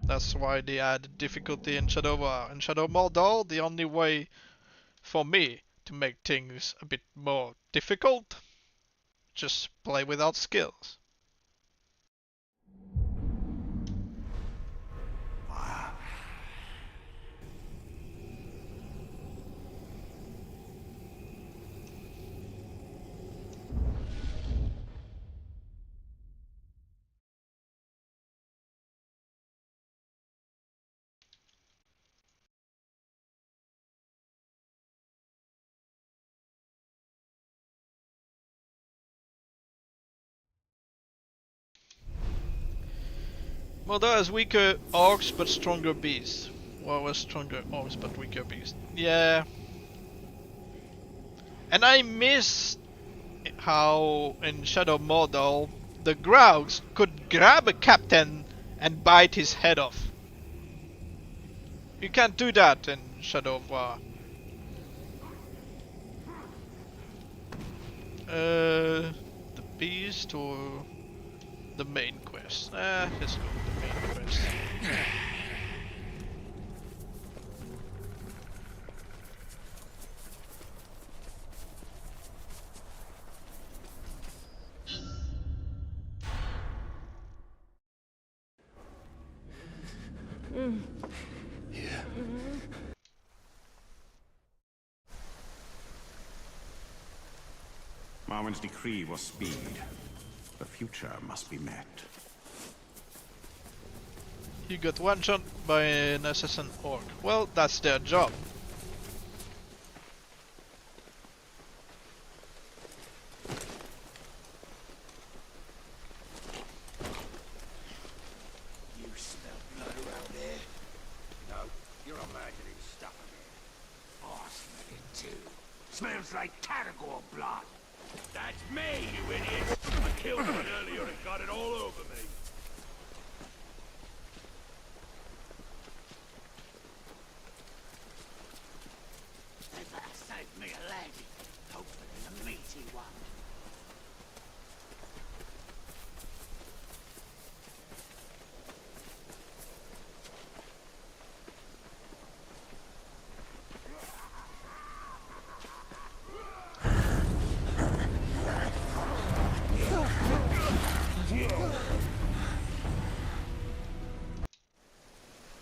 That's why they add difficulty in Shadow War. In Shadow Mordor, the only way for me to make things a bit more difficult, just play without skills. Well, there's weaker orcs but stronger beasts. Well, was stronger orcs but weaker beasts. Yeah. And I miss how in Shadow Mordor the Graugs could grab a captain and bite his head off. You can't do that in Shadow of War. The beast or the main quest? Let's go with the main quest. Marwen's decree was speed. The future must be met. You got one shot by an assassin orc. Well, that's their job. You smell blood around here? No, you're imagining stuff again. I smell it too. Smells like Caragor blood. That's me, you idiot! I killed one earlier and got it all over me. They better save me a leg. Hopefully a meaty one.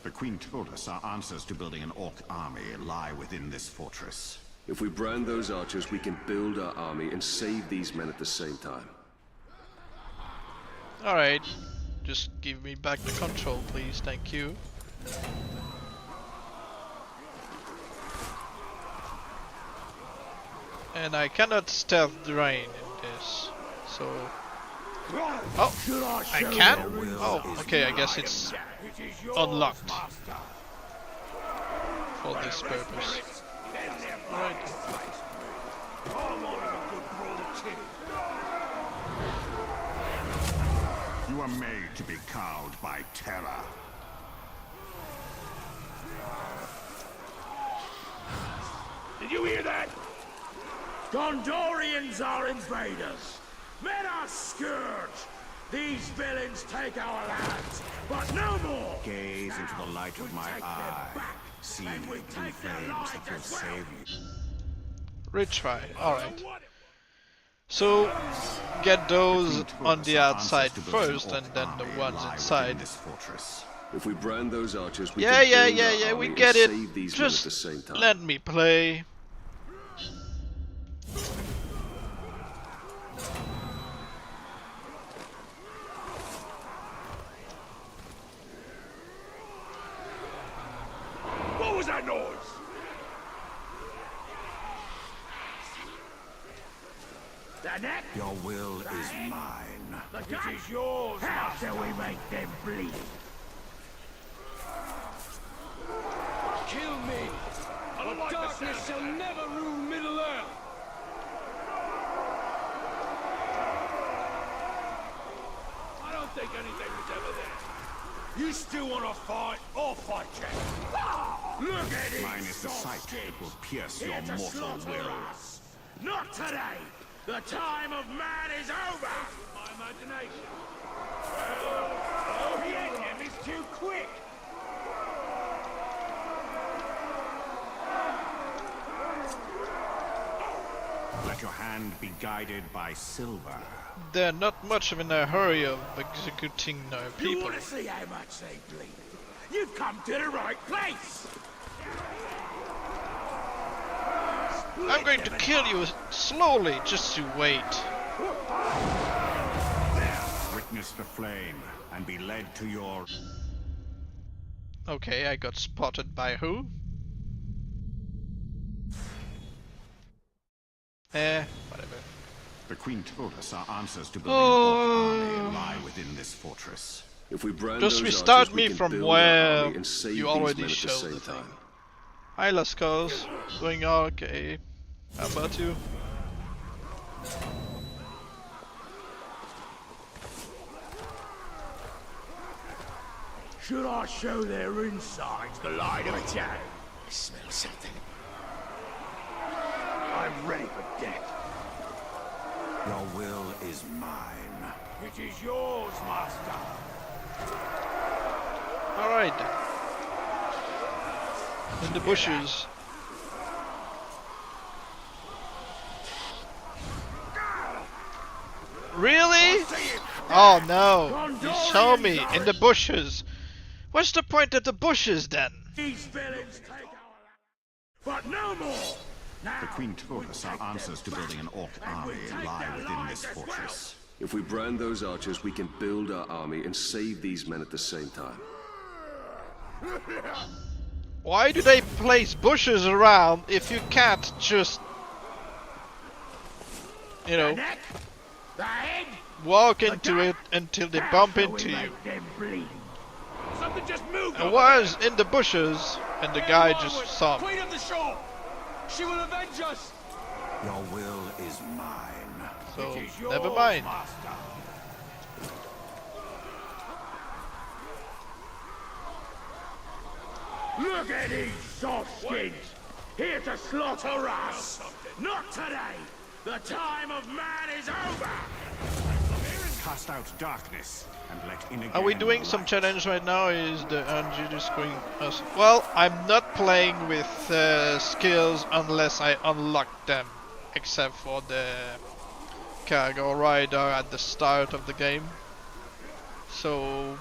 The Queen told us our answers to building an orc army lie within this fortress. If we brand those archers, we can build our army and save these men at the same time. Alright. Just give me back the control, please. Thank you. And I cannot stealth drain in this. So... Oh! I can? Oh, okay, I guess it's unlocked for this purpose. Alright. You are made to be cowed by terror. Did you hear that? Gondorians are invaders. Men are scourge. These villains take our lands, but no more. Gaze into the light of my eye. See the blue flames that will save you. Retry. Alright. So, get those on the outside first and then the ones inside. If we brand those archers, we Yeah, can build our we army get and it. save these men at the Just same time. let me play. What was that noise? The neck? Your will is mine. The gun? It is yours. How shall we make them bleed? Kill me! But darkness shall never rule Middle-earth! I don't think anything was ever there. You still want to fight? I'll fight you. Look at it! Mine is the sight that will pierce your mortal will. Not today! The time of man is over! My imagination. Well, the engine is too quick! Let your hand be guided by silver. They're not much of in a hurry of executing You people. want to see how much they bleed? You've come to the right place! I'm going to kill you slowly, just you wait. Witness the flame and be led to your... Okay, I got spotted by who? Whatever. The Queen told us our answers to building an orc army lie within this fortress. If we brand Just those restart archers, we me can from build our where army and save you these already men at the showed same the thing. time. Hi Lascaux, going okay. How about you? Should I show their insides the light of day? I smell something. I'm ready for death. Your will is mine. It is yours, master. Alright. In the bushes. Really? Oh no! You show me in the bushes. What's the point of the bushes then? These villains take our land, but no more. The Queen told us our answers to building an orc army lie within this fortress. If we brand those archers, we can build our army and save these men at the same time. Why do they place bushes around if you can't just, you know, walk into it until they bump into you? Something just moved. I was in the bushes and the guy just saw me. Queen of the shore! She will avenge us! Your will is mine. So, never mind. Look at these soft skins! Here to slaughter us! Not today! The time of man is over! Cast out darkness and let in again. Are we doing some challenge right now? Is the RNG just going us? Well, I'm not playing with skills unless I unlock them, except for the cargo rider at the start of the game. So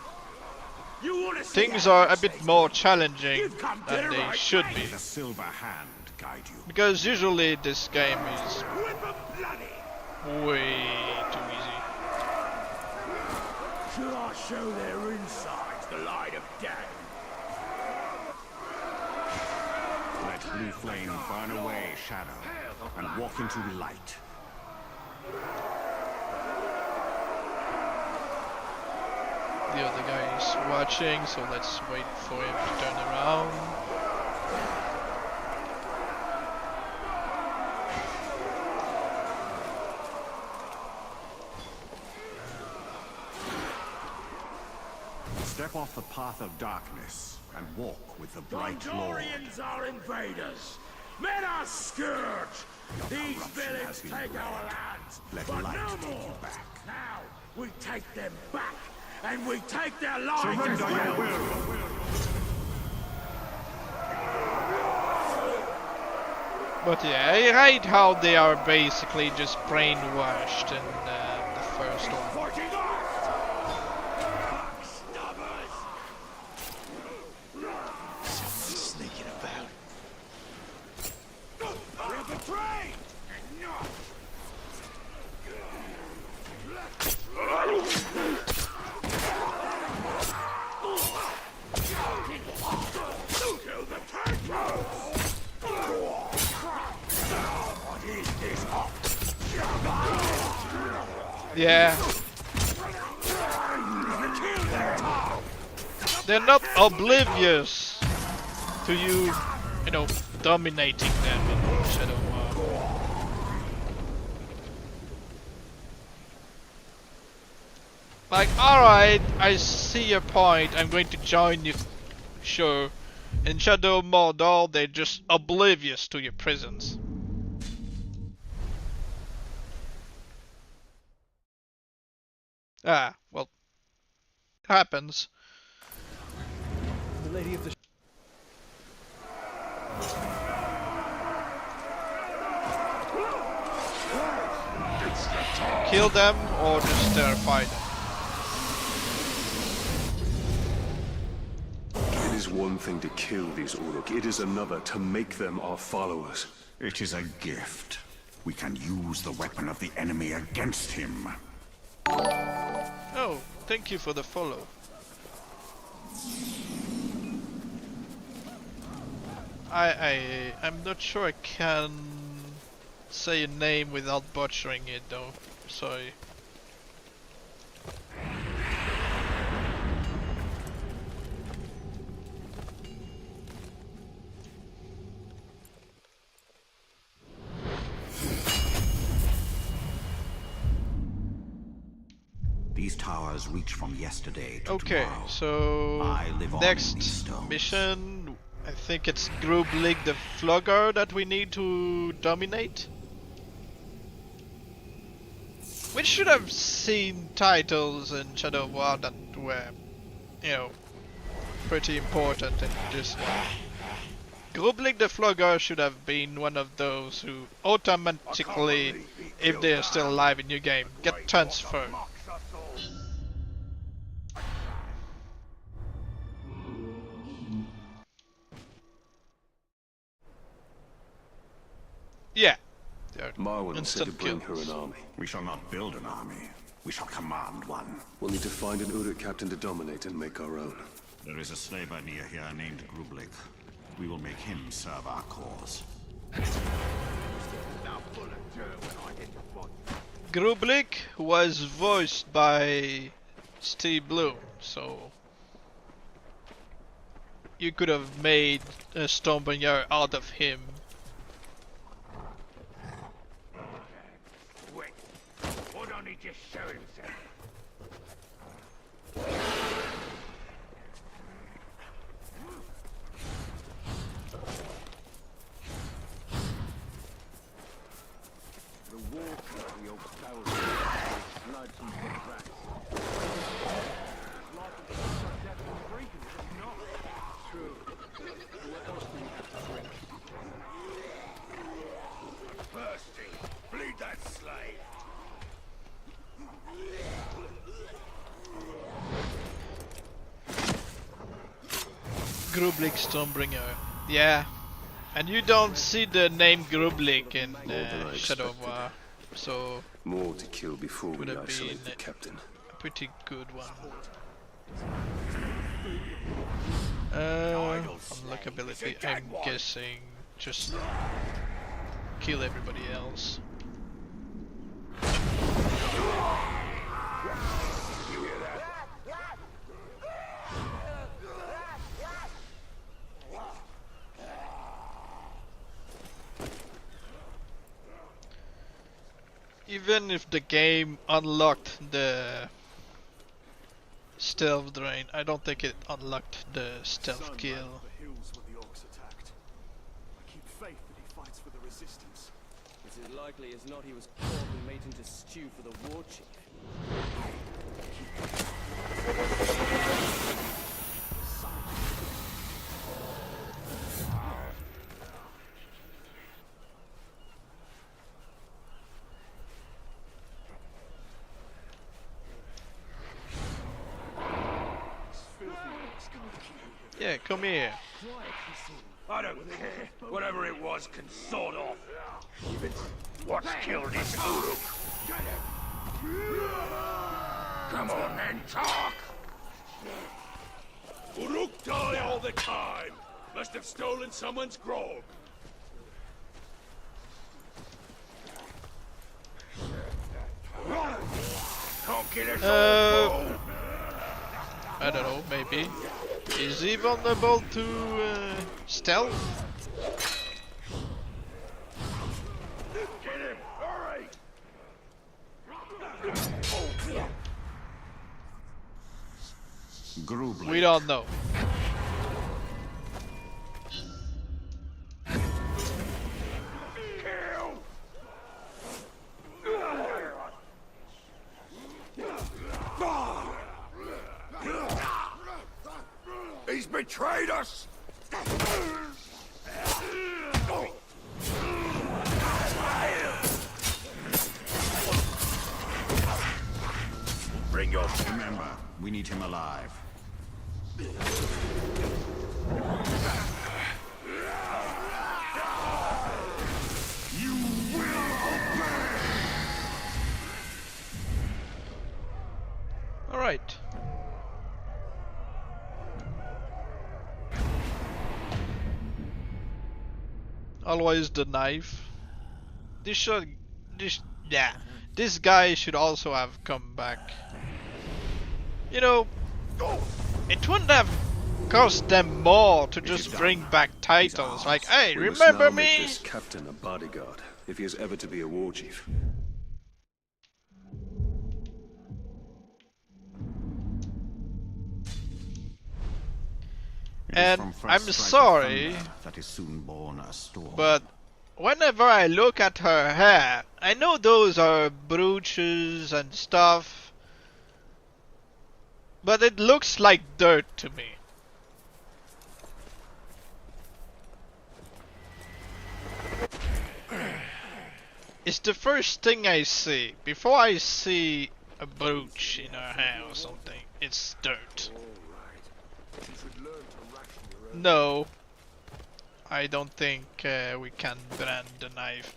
things are a bit more challenging than they should be. The silver hand guide you. Because usually this game is way too easy. Should I show their insides the light of day? Let blue flame burn away shadow and walk into light. The other guy is watching, so let's wait for him to turn around. Step off the path of darkness and walk with the bright Lord. Gondorians are invaders. Men are scourge. These villains take our lands, Let but light no take more. you back. Now we take them back, and we take their lives Surrender as your well. will. But yeah, I hate how they are basically just brainwashed in the first one. Forging off! Stubbers! Someone's sneaking about. We're betrayed! And not! Kill the tentacles! What is this? Yeah. They're not oblivious to you, you know, dominating them in Shadow War. Like, alright, I see your point, I'm going to join you. Sure. In Shadow Mordor, they're just oblivious to your presence. Ah, well, it happens. The Lady of the Kill them or just terrify them. It is one thing to kill these Uruk, it is another to make them our followers. It is a gift. We can use the weapon of the enemy against him. Oh, thank you for the follow. I'm not sure I can say a name without butchering it though. Sorry. powers reach from yesterday to okay, tomorrow. so I live on in these next stones. mission, I think it's Grublig the Flogger that we need to dominate. We should have seen titles in Shadow of War that were, you know, pretty important in this one. Grublig the Flogger should have been one of those who automatically, if they are still alive in your game, get transferred. Yeah. Marwan said to bring her an army. We shall not build an army. We shall command one. We'll need to find an Uruk captain to dominate and make our own. There is a slaver near here named Grublik. We will make him serve our cause. Grublik was voiced by Steve Bloom, so you could have made a Stormbringer out of him. Wait, why don't he just show himself? Thirsty, bleed that slave. Grublik Stormbringer, yeah. And you don't see the name Grublik in Shadow of War, so more to kill before would we have isolate been the captain. a pretty good one. Unlockability, I'm guessing just kill everybody else. Even if the game unlocked the stealth drain, I don't think it unlocked the stealth kill. The hills where the orcs attacked. I keep faith that he fights for the resistance. It's as likely as not he was caught and made into stew for the war chief. Yeah, come here. I don't care. Whatever it was can sort off. Even what's killed is Uruk. Come on then, talk! Uruk die all the time! Must have stolen someone's grog. Can't get us all. I don't know, maybe. Is he vulnerable to stealth? Get him! Hurry! Grublik. We don't know. He's betrayed us! Bring your... Remember, we need him alive. You will obey! Alright. Always the knife. This guy should also have come back. You know, it wouldn't have cost them more to just bring back titles like, hey, We must remember now make me? this captain a bodyguard, if he is ever to be a war chief. And From first I'm strike of sorry, thunder that is soon born a storm. but whenever I look at her hair, I know those are brooches and stuff, but it looks like dirt to me. It's the first thing I see. Before I see a brooch in her hair or something, it's dirt. No, I don't think we can brand the knife.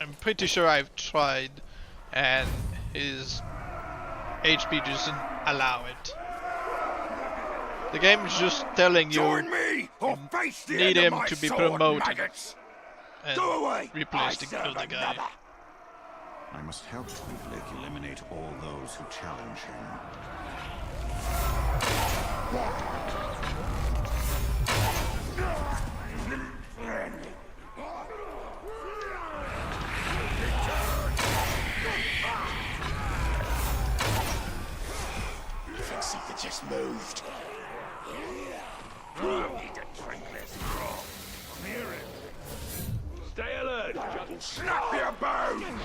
I'm pretty sure I've tried and his HP doesn't allow it. The game is just telling you need him to be promoted and replace the other guy. I must help Blake eliminate all those who challenge him. You think something just moved? I need to drink this grog. I'm hearing. Stay alert. Just snap your bone.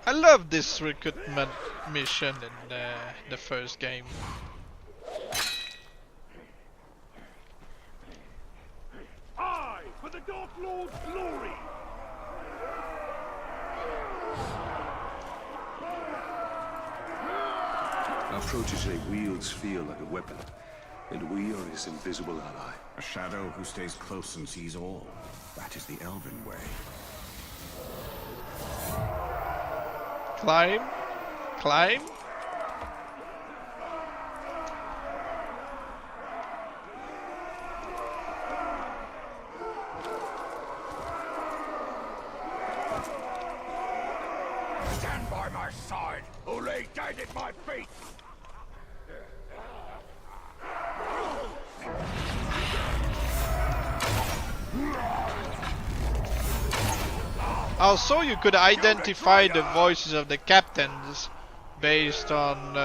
I love this recruitment mission in the first game. Aye, for the Dark Lord's glory. Our protege wields fear like a weapon, and we are his invisible ally. A shadow who stays close and sees all. That is the Elven way. Climb, climb. Stand by my side, or lay dead at my feet. Also, you could identify the voices of the captains based on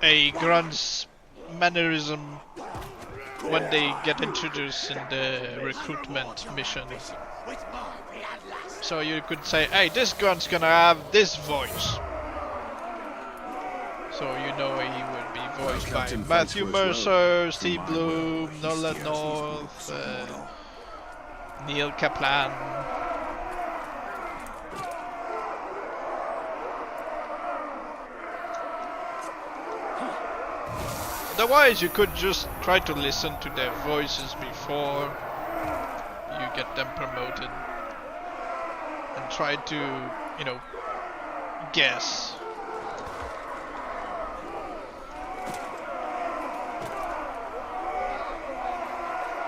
a grunt's mannerism when they get introduced in the recruitment mission. So you could say, hey, this grunt's gonna have this voice. So you know he would be voiced by Matthew Mercer, Steve Bloom, Nolan North, Neil Kaplan. Otherwise, you could just try to listen to their voices before you get them promoted and try to, you know, guess.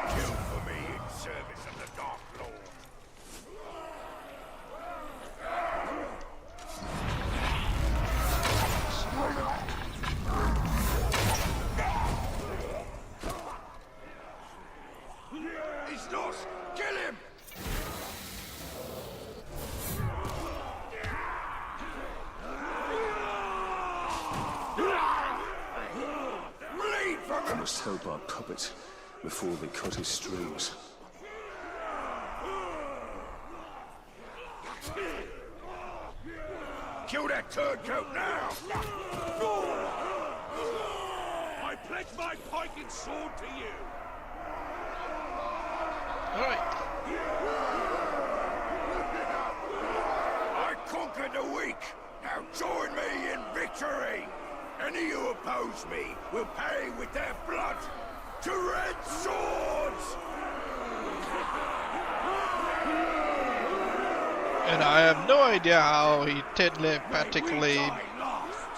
Kill for me in service of the Dark Lord. He's lost! Kill him! Bleed from We him! must help our puppet before they cut his strings. Kill that turncoat now! I pledge my pike and sword to you! Alright. I conquered the weak! Now join me in victory! Any who oppose me will pay with their blood! To red swords! And I have no idea how he telepathically,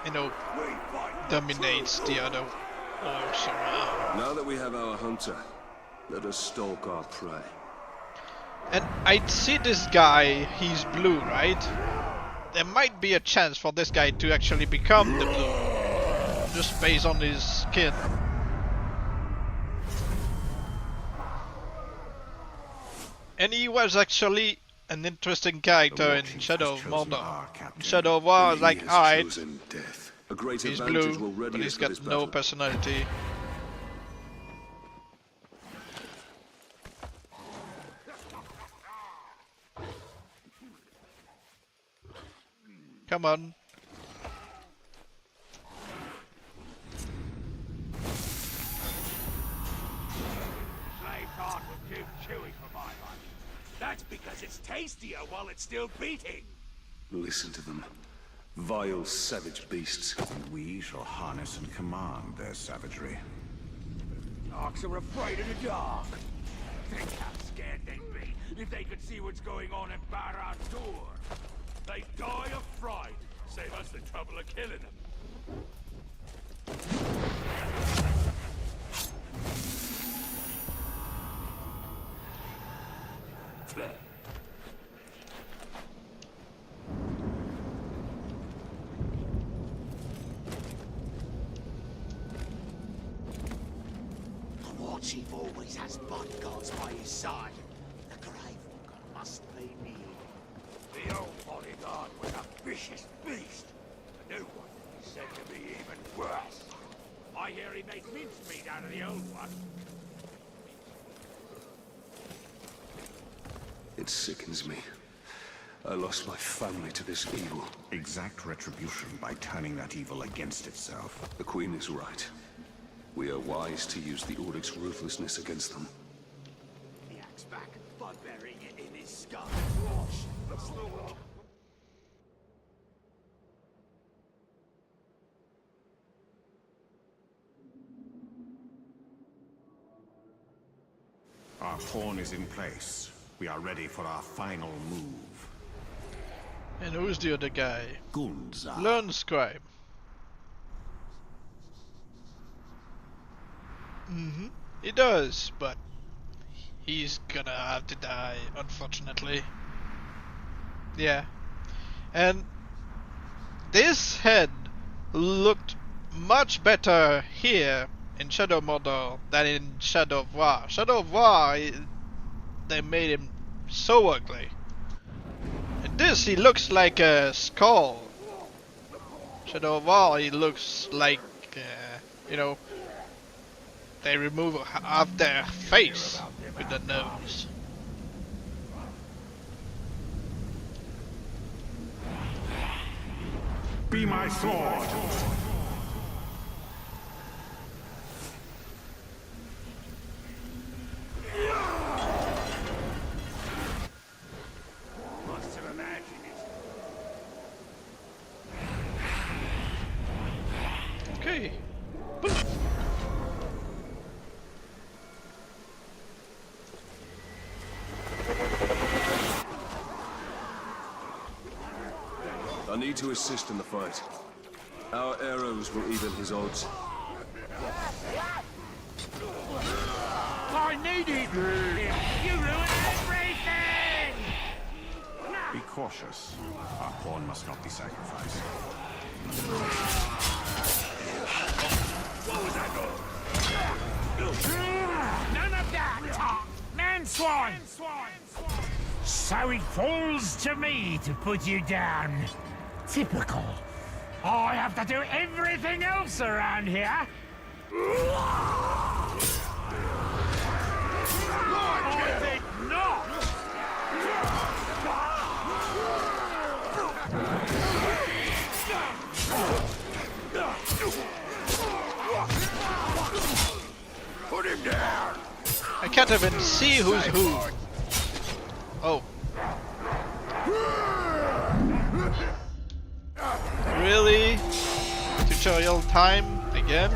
you know, dominates the other orcs around. Now that we have our hunter, let us stalk our prey. And I see this guy, he's blue, right? There might be a chance for this guy to actually become the blue, just based on his skin. And he was actually an interesting character in Chief Shadow has of chosen Mordor. our captain. Shadow of War is He like, has alright, chosen death. A great he's advantage blue, will ready but us he's for got this no battle. personality. Come on. Slave heart was too chewy for my life. That's because it's tastier while it's still beating. Listen to them. Vile, savage beasts. We shall harness and command their savagery. Orcs are afraid of the dark. Think how scared they'd be if they could see what's going on in Barad-dûr. They'd die of fright. Save us the trouble of killing them. The War Chief always has bodyguards by his side. The Grave Walker must be near. The old bodyguard was a vicious beast. The new one is said to be even worse. I hear he made mincemeat out of the old one. It sickens me. I lost my family to this evil. Exact retribution by turning that evil against itself. The Queen is right. We are wise to use the Ordic's ruthlessness against them. The axe back by burying it in his skull. Our pawn is in place. We are ready for our final move. And who's the other guy? Gunza. Learn Scribe. He does, but he's gonna have to die, unfortunately. Yeah. And this head looked much better here in Shadow Mordor than in Shadow of War. Shadow of War, they made him so ugly. In this, he looks like a skull. Shadow of War, he looks like, you know, they remove half their face with the nose. Be my sword! Must have imagined it. Okay. I need to assist in the fight. Our arrows will even his odds. I needed him. You ruined everything! Be cautious. Our pawn must not be sacrificed. What was that noise? None of that! Man swine! So it falls to me to put you down. Typical. I have to do everything else around here. I did not! Put him down! I can't even see who's who. Oh. Really? Tutorial time again?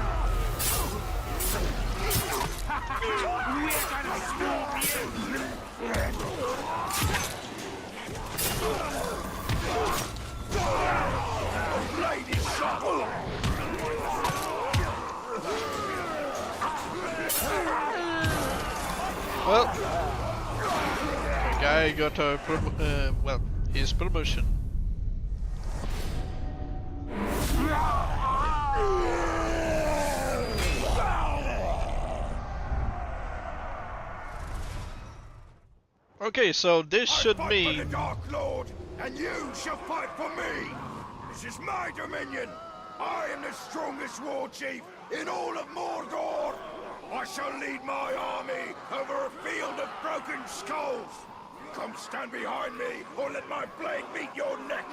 Well, the guy got a well, his promotion. Okay, so this should fight mean... for the Dark Lord, and you shall fight for me! This is my dominion! I am the strongest war chief in all of Mordor! I shall lead my army over a field of broken skulls! Come stand behind me, or let my blade meet your neck!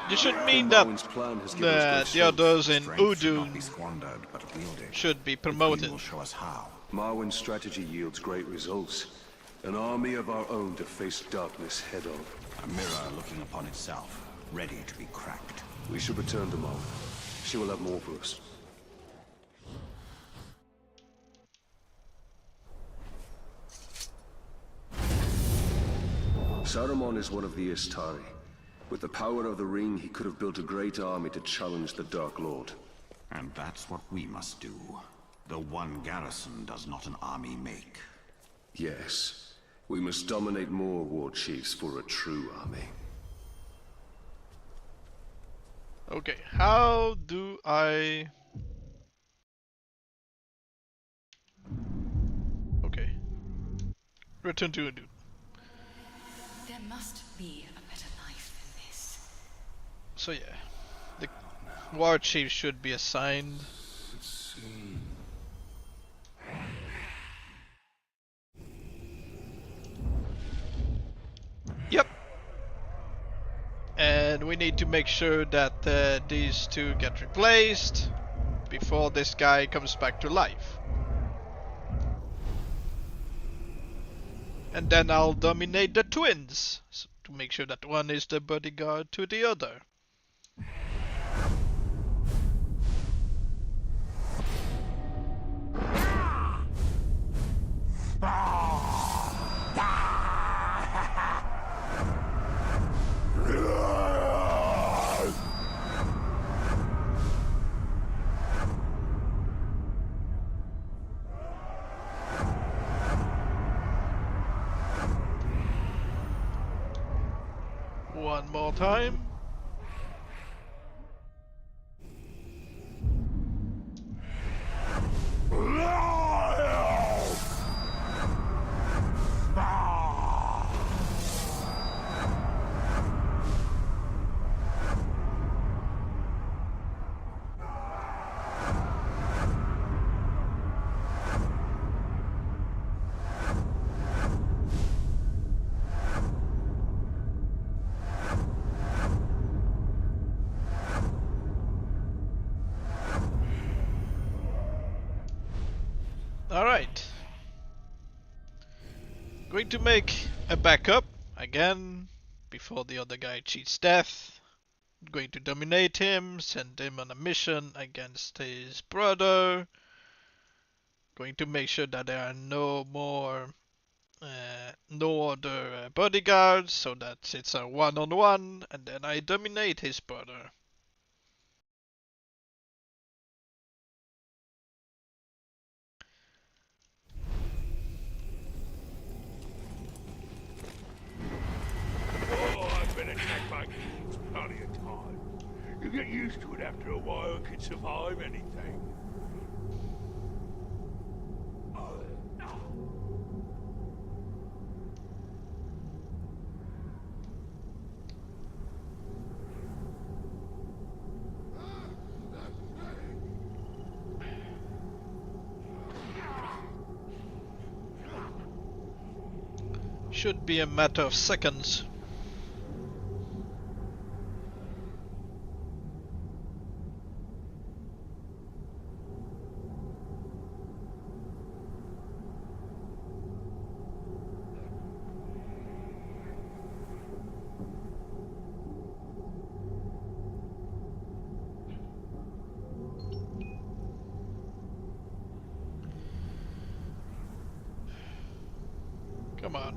This should mean that the others in Udun should be promoted. Marwen's strategy yields great results. An army of our own to face darkness head on. A mirror looking upon itself, ready to be cracked. We should return to Marwen. She will have more for us. Saruman is one of the Istari. With the power of the ring, he could have built a great army to challenge the Dark Lord. And that's what we must do. The one garrison does not an army make. Yes. We must dominate more war chiefs for a true army. Okay, how do I... Okay. Return to Udun. There must be a better life than this. So yeah, the war chief should be assigned. Let's see. Yep. And we need to make sure that these two get replaced before this guy comes back to life. And then I'll dominate the twins to make sure that one is the bodyguard to the other. One more time. Alright. Going to make a backup again before the other guy cheats death. Going to dominate him, send him on a mission against his brother. Going to make sure that there are no other bodyguards, so that it's a one-on-one, and then I dominate his brother. Oh, I've been attacked by kings plenty of times. You get used to it after a while and can survive anything. Should be a matter of seconds. Come on.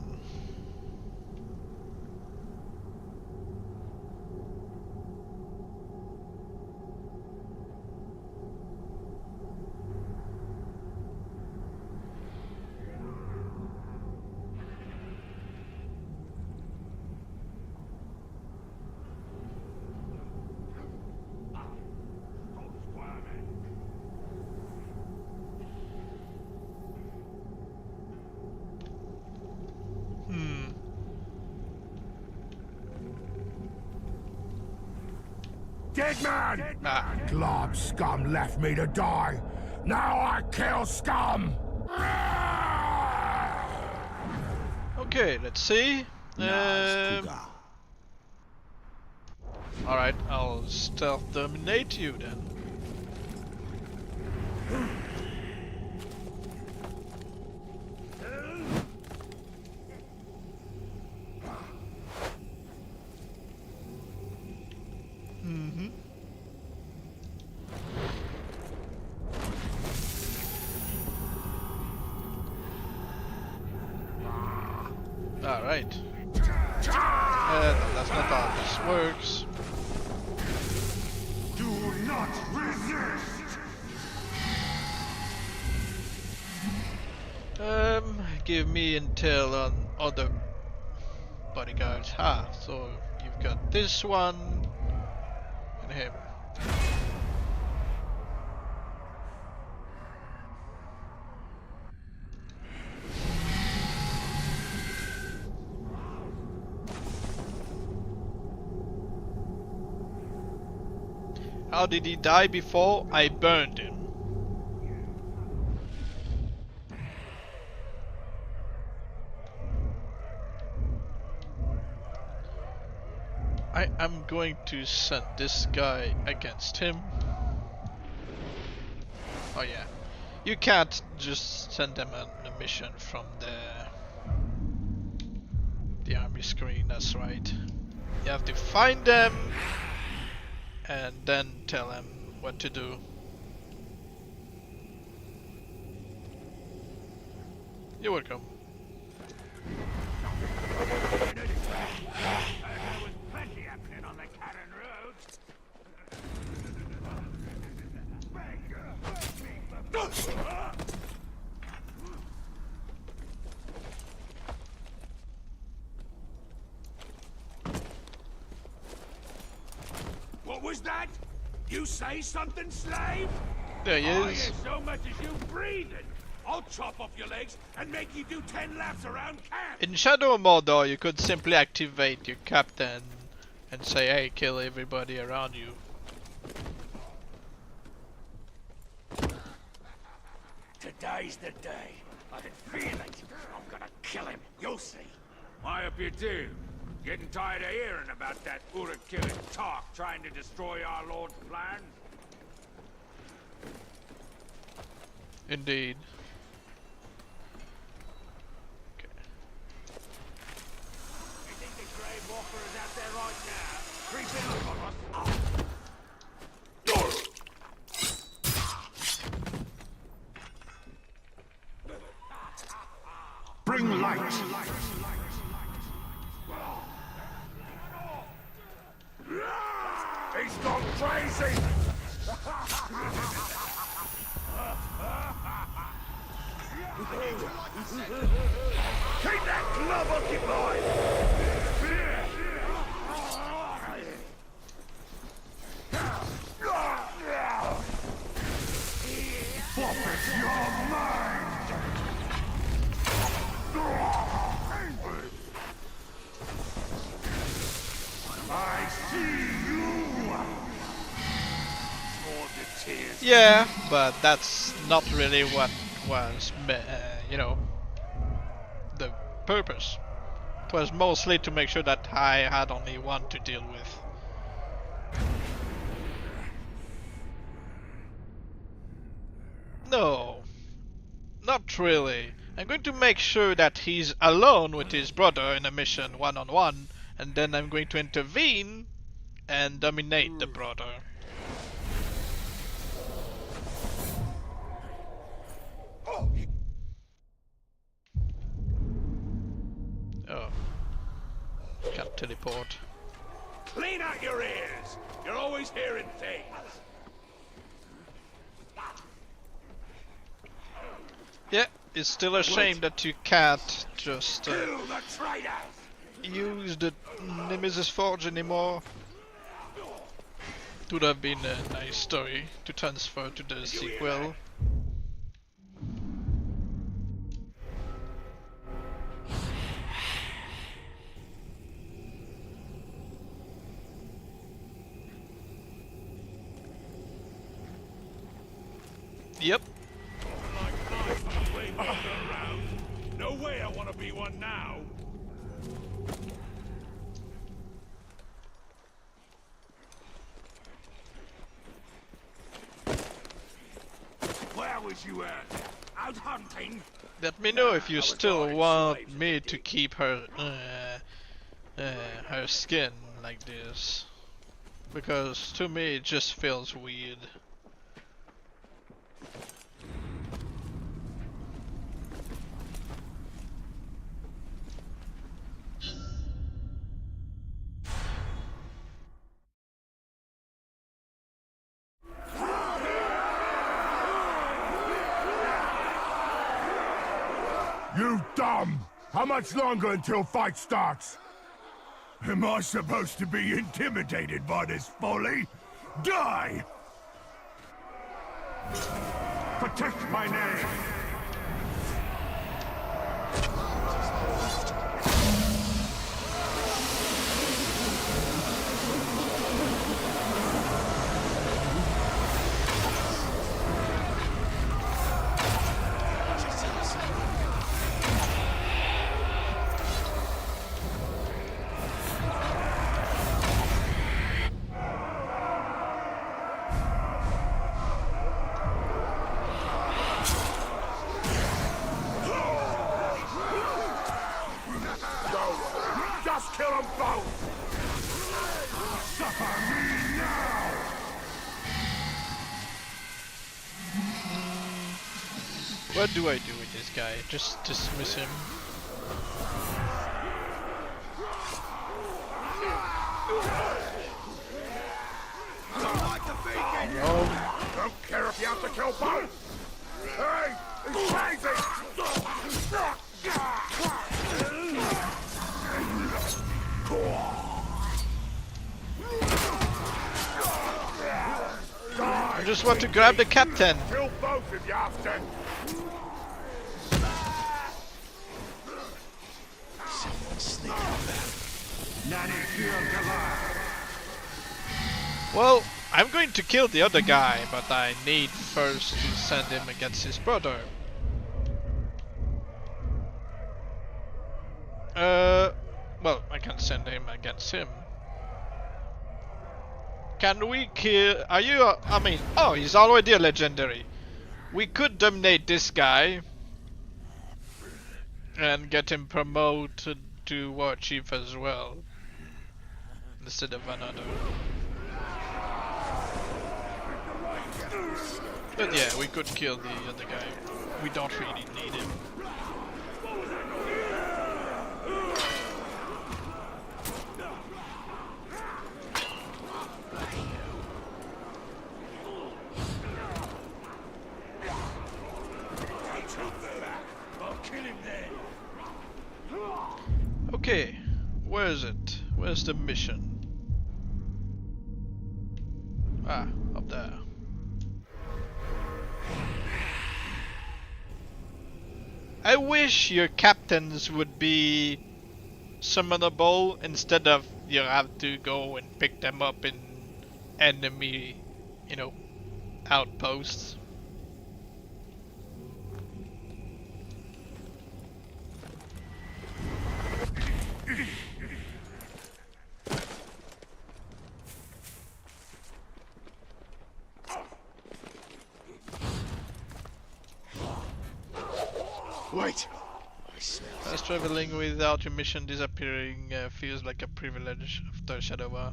Dead man! Ah. Glob scum left me to die. Now I kill scum! Okay, let's see. Alright, I'll stealth dominate you then. Alright. No, that's not how this works. Do not resist! Give me intel on other bodyguards. So you've got this one and him. How did he die before? I burned him. I am going to send this guy against him. Oh yeah. You can't just send them on a mission from the army screen, that's right. You have to find them and then tell them what to do. You're welcome. What was that? You say something, slave? There he I is. hear so much as you breathing. I'll chop off your legs and make you do 10 laps around camp. In Shadow of Mordor, you could simply activate your captain and say, hey, kill everybody around you. Today's the day. I can feel it. I'm gonna kill him. You'll see. I hope you do. Getting tired of hearing about that Uruk-killing talk trying to destroy our Lord's plans. Indeed. Okay. You think the Grey Walker is out there right now? Creeping up on us? Bring light. He's gone crazy! Keep that glove occupied! Forfeit your mind. I see you. Yeah, but that's not really what was, you know, the purpose. It was mostly to make sure that I had only one to deal with. No, not really. I'm going to make sure that he's alone with his brother in a mission one-on-one, and then I'm going to intervene and dominate the brother. Oh. Can't teleport. Clean out your ears! You're always hearing things! Yeah, it's still a shame that you can't just Kill the traitors! use the Nemesis Forge anymore. It would have been a nice story to transfer to the sequel. Yep. No way I want to be one now. Where was you at? Out hunting? Let me know if you still want me to keep her her skin like this, because to me it just feels weird. You dumb! How much longer until fight starts? Am I supposed to be intimidated by this folly? Die! Protect my name! Just kill them both! Suffer me now! What do I do with this guy? Just dismiss him? No. Don't care if you have to kill both! Hey! He's crazy! I just want to grab the captain. Kill both if you have to. Someone's sneaking back. Well, I'm going to kill the other guy, but I need first to send him against his brother. Well, I can send him against him. Can we kill... Are you... I mean... Oh, he's already a legendary. We could dominate this guy and get him promoted to War Chief as well, instead of another. But yeah, we could kill the other guy. We don't really need him. Okay, where is it? Where's the mission? Ah, up there. I wish your captains would be summonable instead of you have to go and pick them up in enemy, you know, outposts. Wait! As traveling without your mission disappearing feels like a privilege after Shadow War.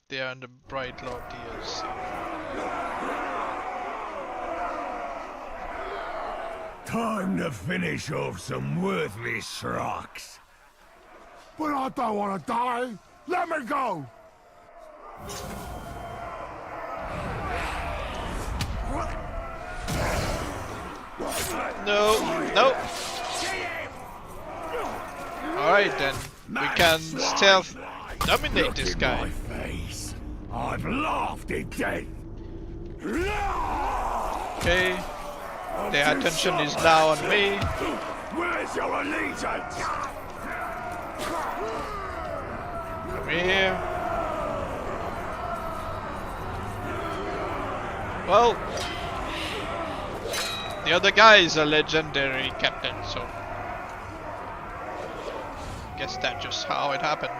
They are in the Bright Lord DLC. Time to finish off some worthless rocks. But I don't want to die. Let me go. No, no. Alright then, we can stealth dominate this guy. I've laughed at death. Okay, their attention is now on me. Where's your allegiance? Come here. Well, the other guy is a legendary captain, so guess that's just how it happened.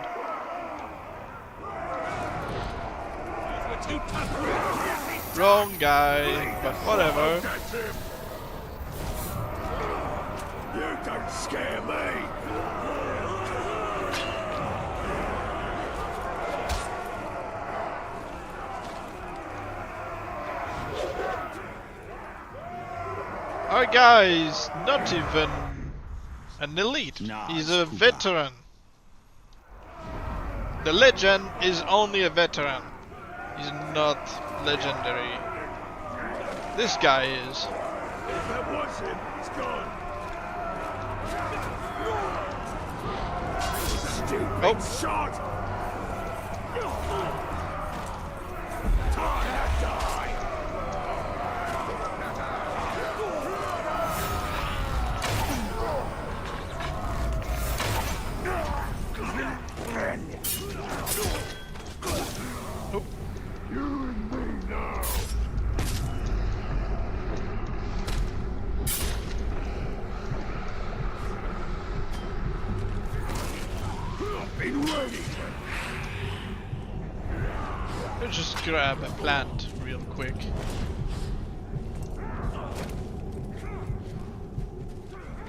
Wrong guy, but whatever. You don't scare me! Our guy is not even an elite. He's a veteran. The legend is only a veteran. He's not legendary. This guy is. If that was him, he's gone. Stupid shot! Time to die! You and me now. I've been ready. Let's just grab a plant real quick.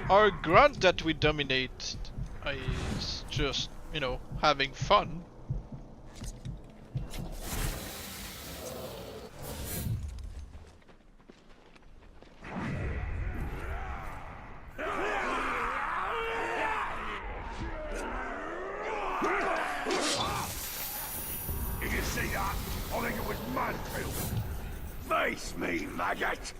Our grunt that we dominate is just, you know, having fun. Did you see that? I think it was Manfield. Face me, maggot!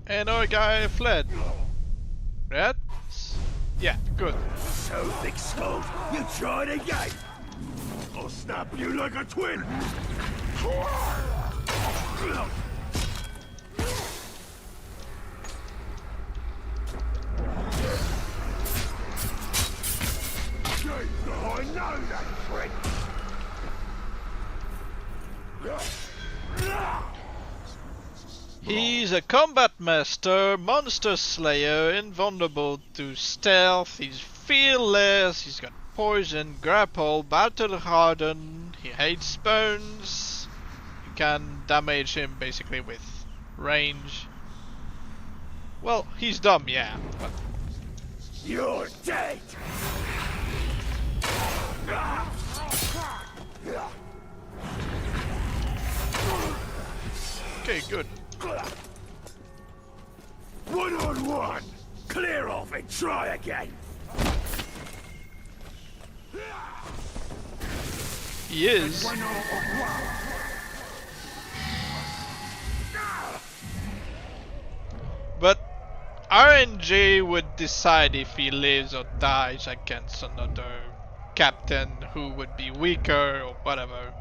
And our guy fled. Right? Yeah, good. So thick-skulled, you tried again. I'll snap you like a twin. I know that trick. He's a combat master, monster slayer, invulnerable to stealth, he's fearless, he's got poison, grapple, battle hardened, he hates bones. You can damage him basically with range. Well, he's dumb, yeah, but... You're dead! Okay, good. 1-on-1! Clear off and try again! He is. But RNG would decide if he lives or dies against another captain who would be weaker or whatever.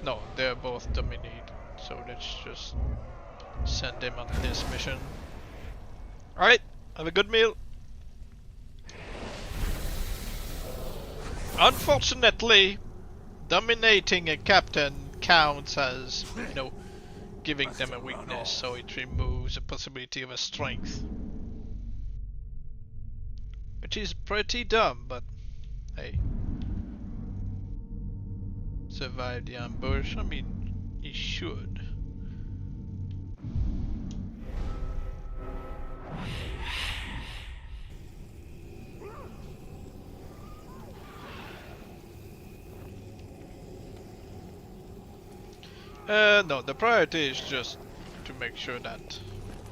No, they're both dominated, so let's just send them on this mission. Alright, have a good meal. Unfortunately, dominating a captain counts as, you know, giving them a weakness, so it removes the possibility of a strength. Which is pretty dumb, but hey. Survive the ambush, I mean, he should. No, the priority is just to make sure that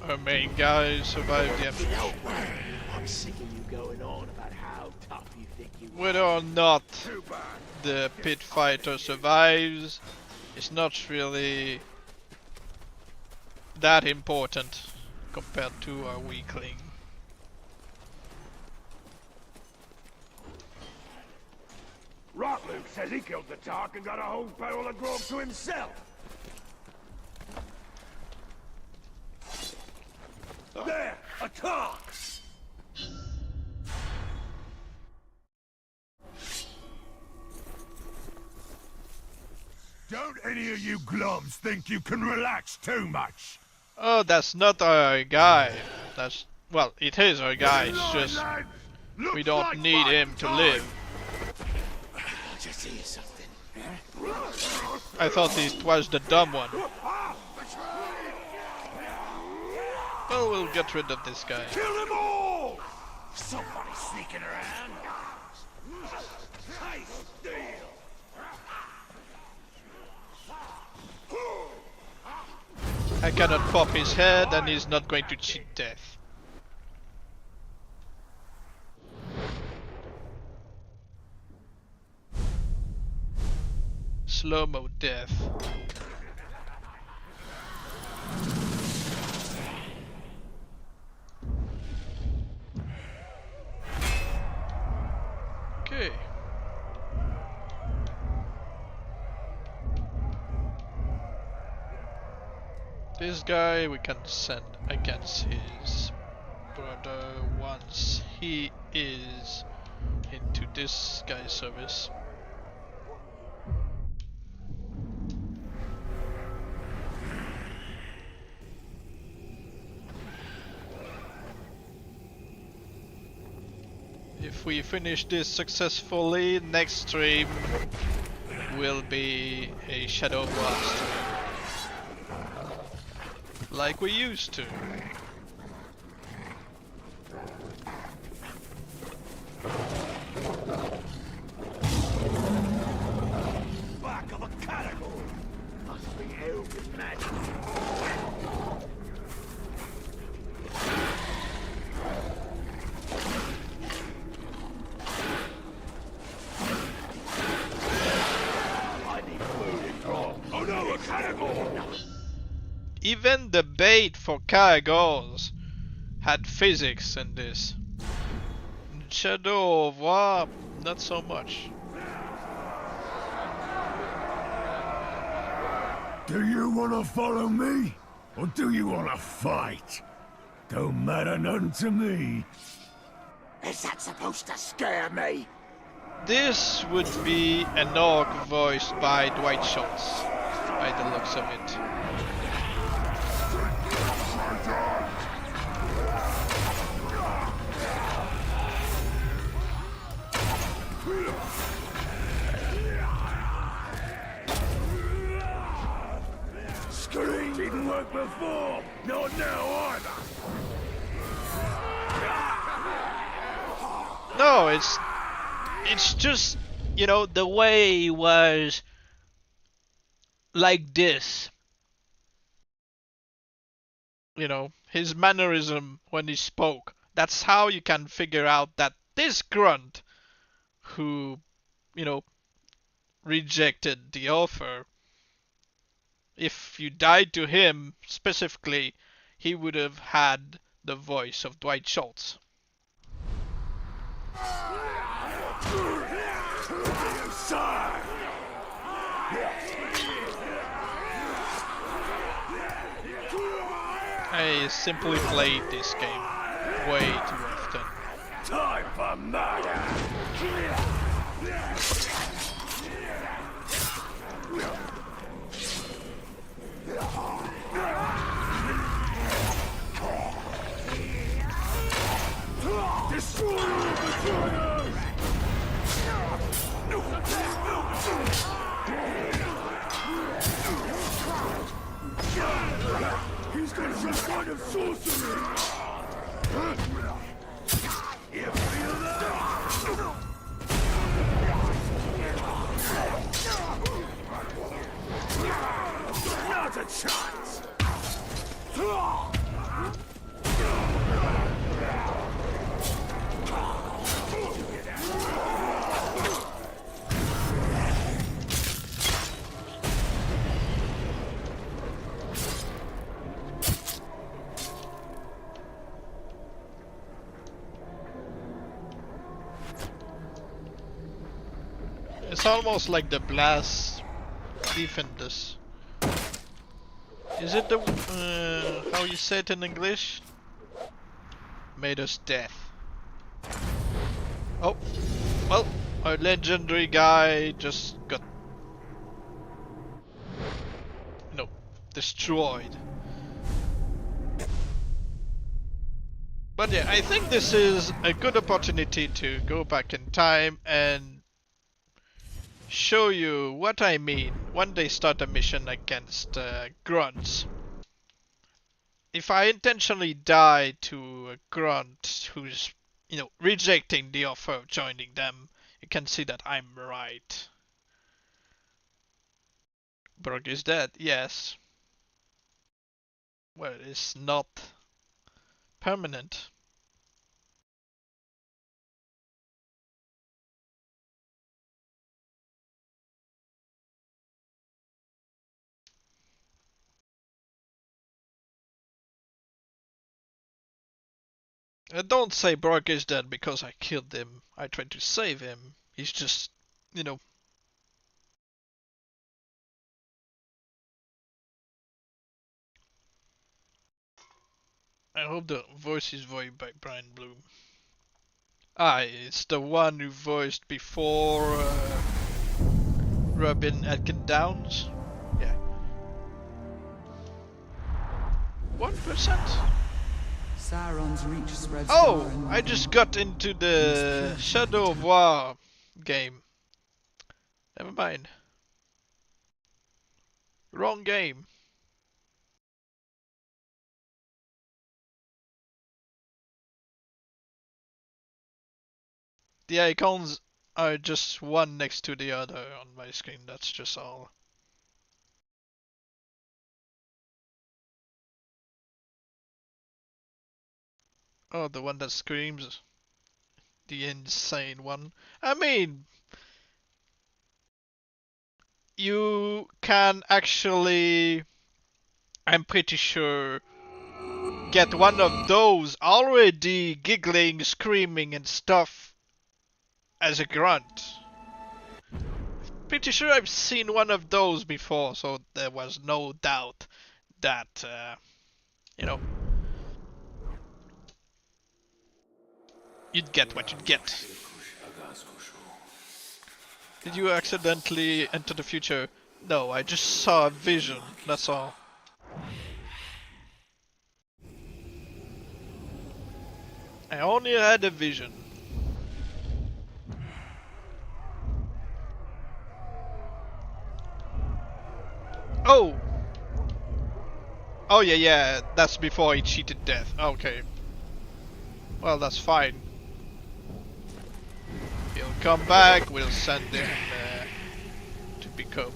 our main guys survive the ambush. I'm sick of you going on about how tough you think you are. Whether or not the pit fighter survives is not really that important compared to our weakling. Rockluke says he killed the Tark and got a whole barrel of grog to himself. There, a Tark! Don't any of you globs think you can relax too much? Oh, that's not our guy. That's, well, it is our guy. It's just we don't need him to live. Just hear something. I thought it was the dumb one. Well, we'll get rid of this guy. Kill them all! Somebody sneaking around. I steal. I cannot pop his head, and he's not going to cheat death. Slow-mo death. Okay. This guy we can send against his brother once he is into this guy's service. If we finish this successfully, next stream will be a Shadow Blast. Like we used to. Back of a category. Must be elven magic. I need food and grog. Oh no, a category! Even the bait for caragors had physics in this. Shadow of War, not so much. Do you want to follow me? Or do you want to fight? Don't matter none to me. Is that supposed to scare me? This would be an orc voiced by Dwight Schultz, by the looks of it. Scream didn't work before. Not now either. No, it's just, you know, the way he was like this. You know, his mannerism when he spoke. That's how you can figure out that this grunt who, you know, rejected the offer, if you died to him specifically, he would have had the voice of Dwight Schultz. I simply played this game way too often. Time for murder! Destroy all betrayers! He's got some kind of sorcery! You feel that? Not a chance! almost like the blast defenders. Is it the how you say it in English? Made us death. Oh, well, our legendary guy just got, destroyed. But yeah, I think this is a good opportunity to go back in time and show you what I mean when they start a mission against grunts. If I intentionally die to a grunt who's, rejecting the offer of joining them, you can see that I'm right. Brog is dead, yes. Well, it's not permanent. Don't say Brog is dead because I killed him. I tried to save him. He's just, I hope the voice is voiced by Brian Bloom. Ah, it's the one who voiced before Robin Atkin Downs. Yeah. 1%? Sauron's reach spreads Oh, I just got into the Shadow of War game. Never mind. Wrong game. The icons are just one next to the other on my screen, that's just all. Oh, the one that screams. The insane one. I mean, you can actually, I'm pretty sure, get one of those already giggling, screaming and stuff as a grunt. Pretty sure I've seen one of those before, so there was no doubt that, you'd get what you'd get. Did you accidentally enter the future? No, I just saw a vision, that's all. I only had a vision. Oh! Oh yeah, that's before he cheated death. Okay. Well, that's fine. He'll come back, we'll send him to become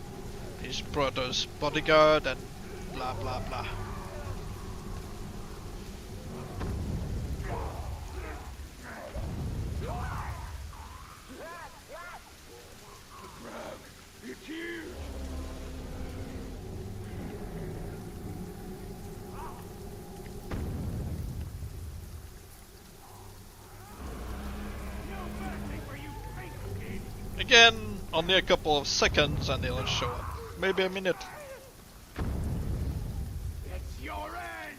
his brother's bodyguard and blah blah blah. Again, only a couple of seconds and they'll show up. Maybe a minute. It's your end.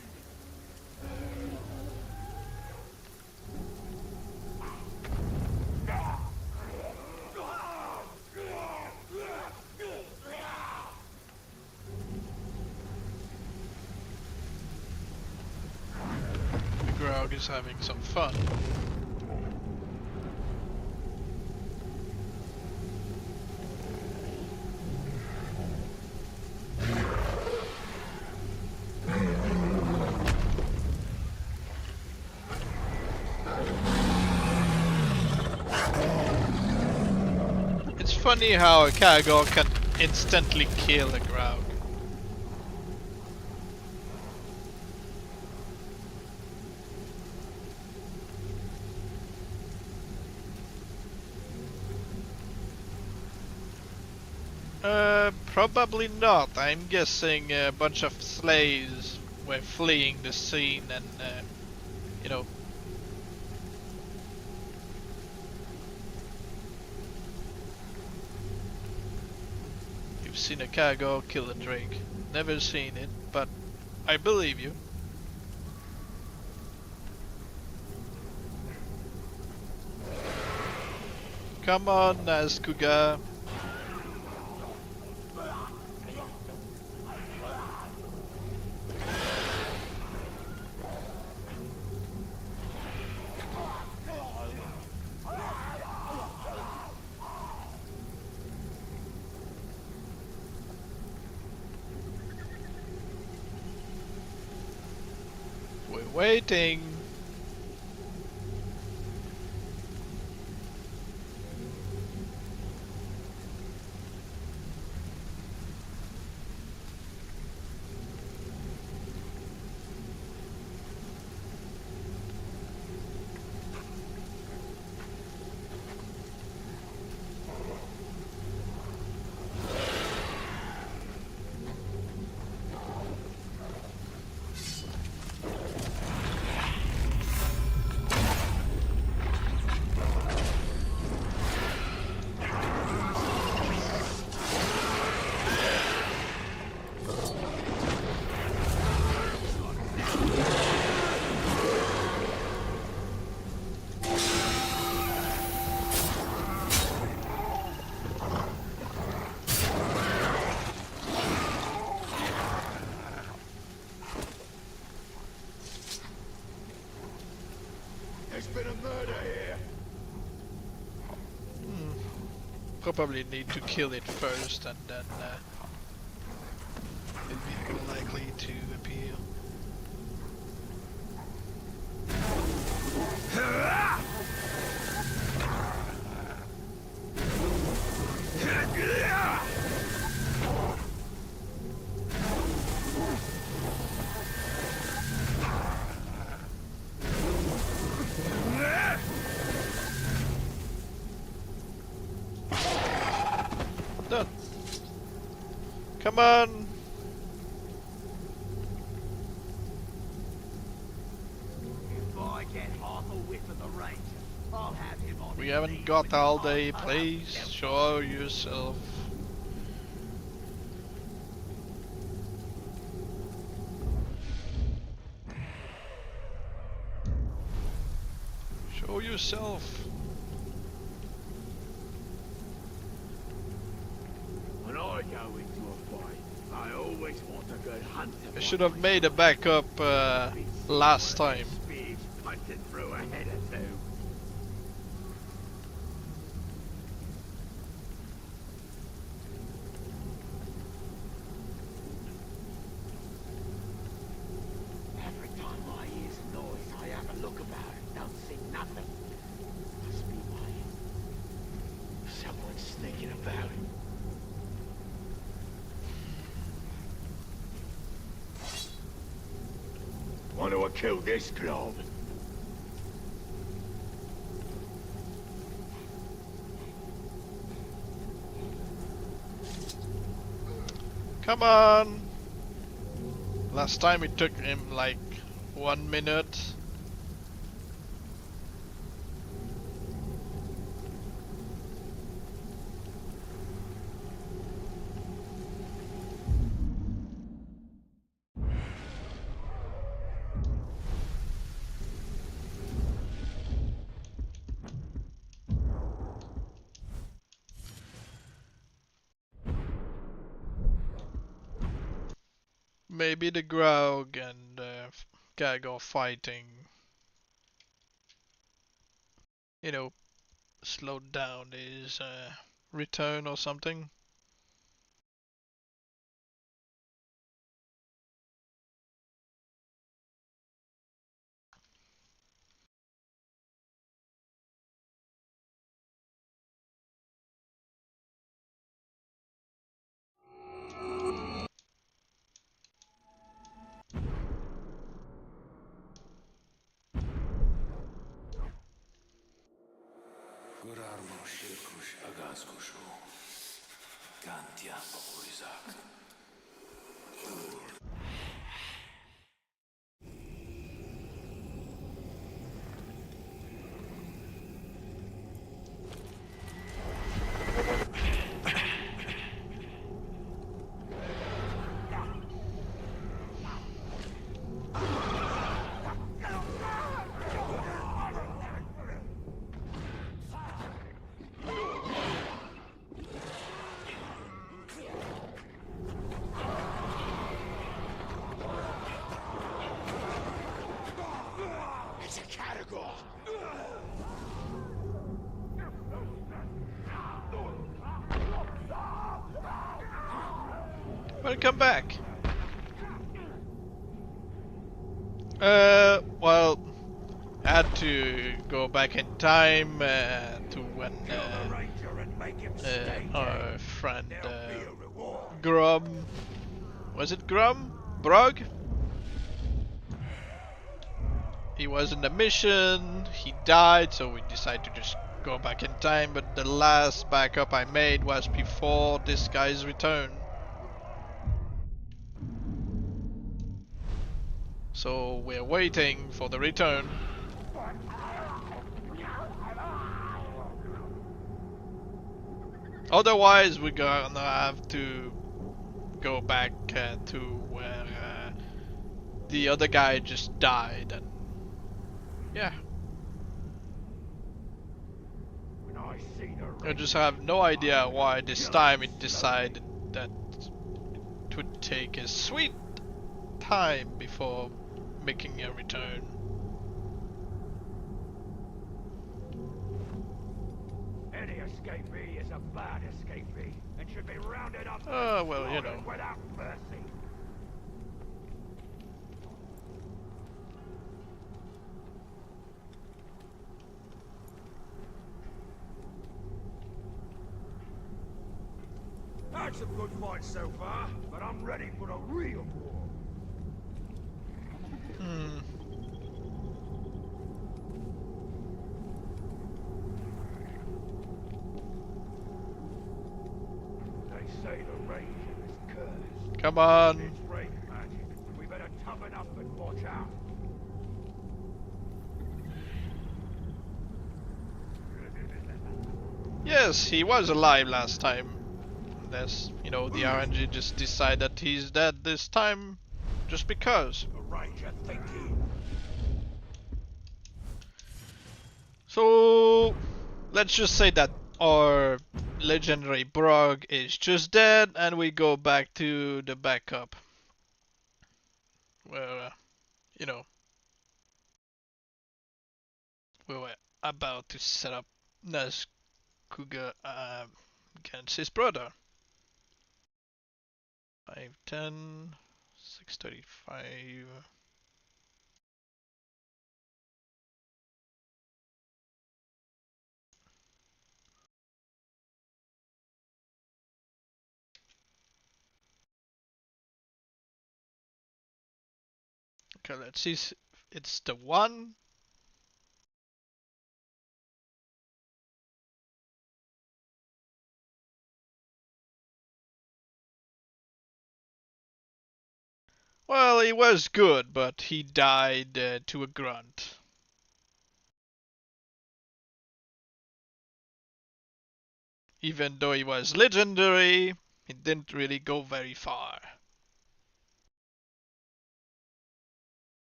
Graug is having some fun. It's funny how a Caragor can instantly kill a Graug. Probably not. I'm guessing a bunch of slaves were fleeing the scene and, seen a cargo kill a drake. Never seen it, but I believe you. Come on, Nazkuga. We're waiting. There's been a murder here. Probably need to kill it first, and then it'll be more likely to appear. Done. Come on. If I get half a whiff of the Ranger, I'll have him on. We haven't got all day, please. Show yourself. Show yourself. When I go into a fight, I always want a good hunt. I should have made a backup last time. Spears punching through a head or two. Every time I hear some noise, I have a look about it. Don't see nothing. Must be someone sneaking about. Want to kill this globe? Come on! Last time it took him like 1 minute. Maybe the Graug and Gaga fighting, you know, slowed down his return or something. Welcome back. Well, I had to go back in time to when our friend Grum, was it Grum? Brog? He was in the mission, he died, so we decided to just go back in time, but the last backup I made was before this guy's return. So we're waiting for the return. Otherwise we're gonna have to go back to where the other guy just died, and yeah. I just have no idea why this time it decided that it would take a sweet time before making a return. Any escapee is a bad escapee and should be rounded up Well, you know. without mercy. Had some good fights so far, but I'm ready for the real war. They say the range is cursed. Come on. It's Wraith magic. We better toughen up and watch out. Yes, he was alive last time. Unless, you know, the RNG just decided that he's dead this time just because. So let's just say that our legendary Brog is just dead and we go back to the backup. Where, you know, we were about to set up Nazkuga against his brother. 510, 635. Okay, let's see. It's the one. Well, he was good, but he died to a grunt. Even though he was legendary, he didn't really go very far.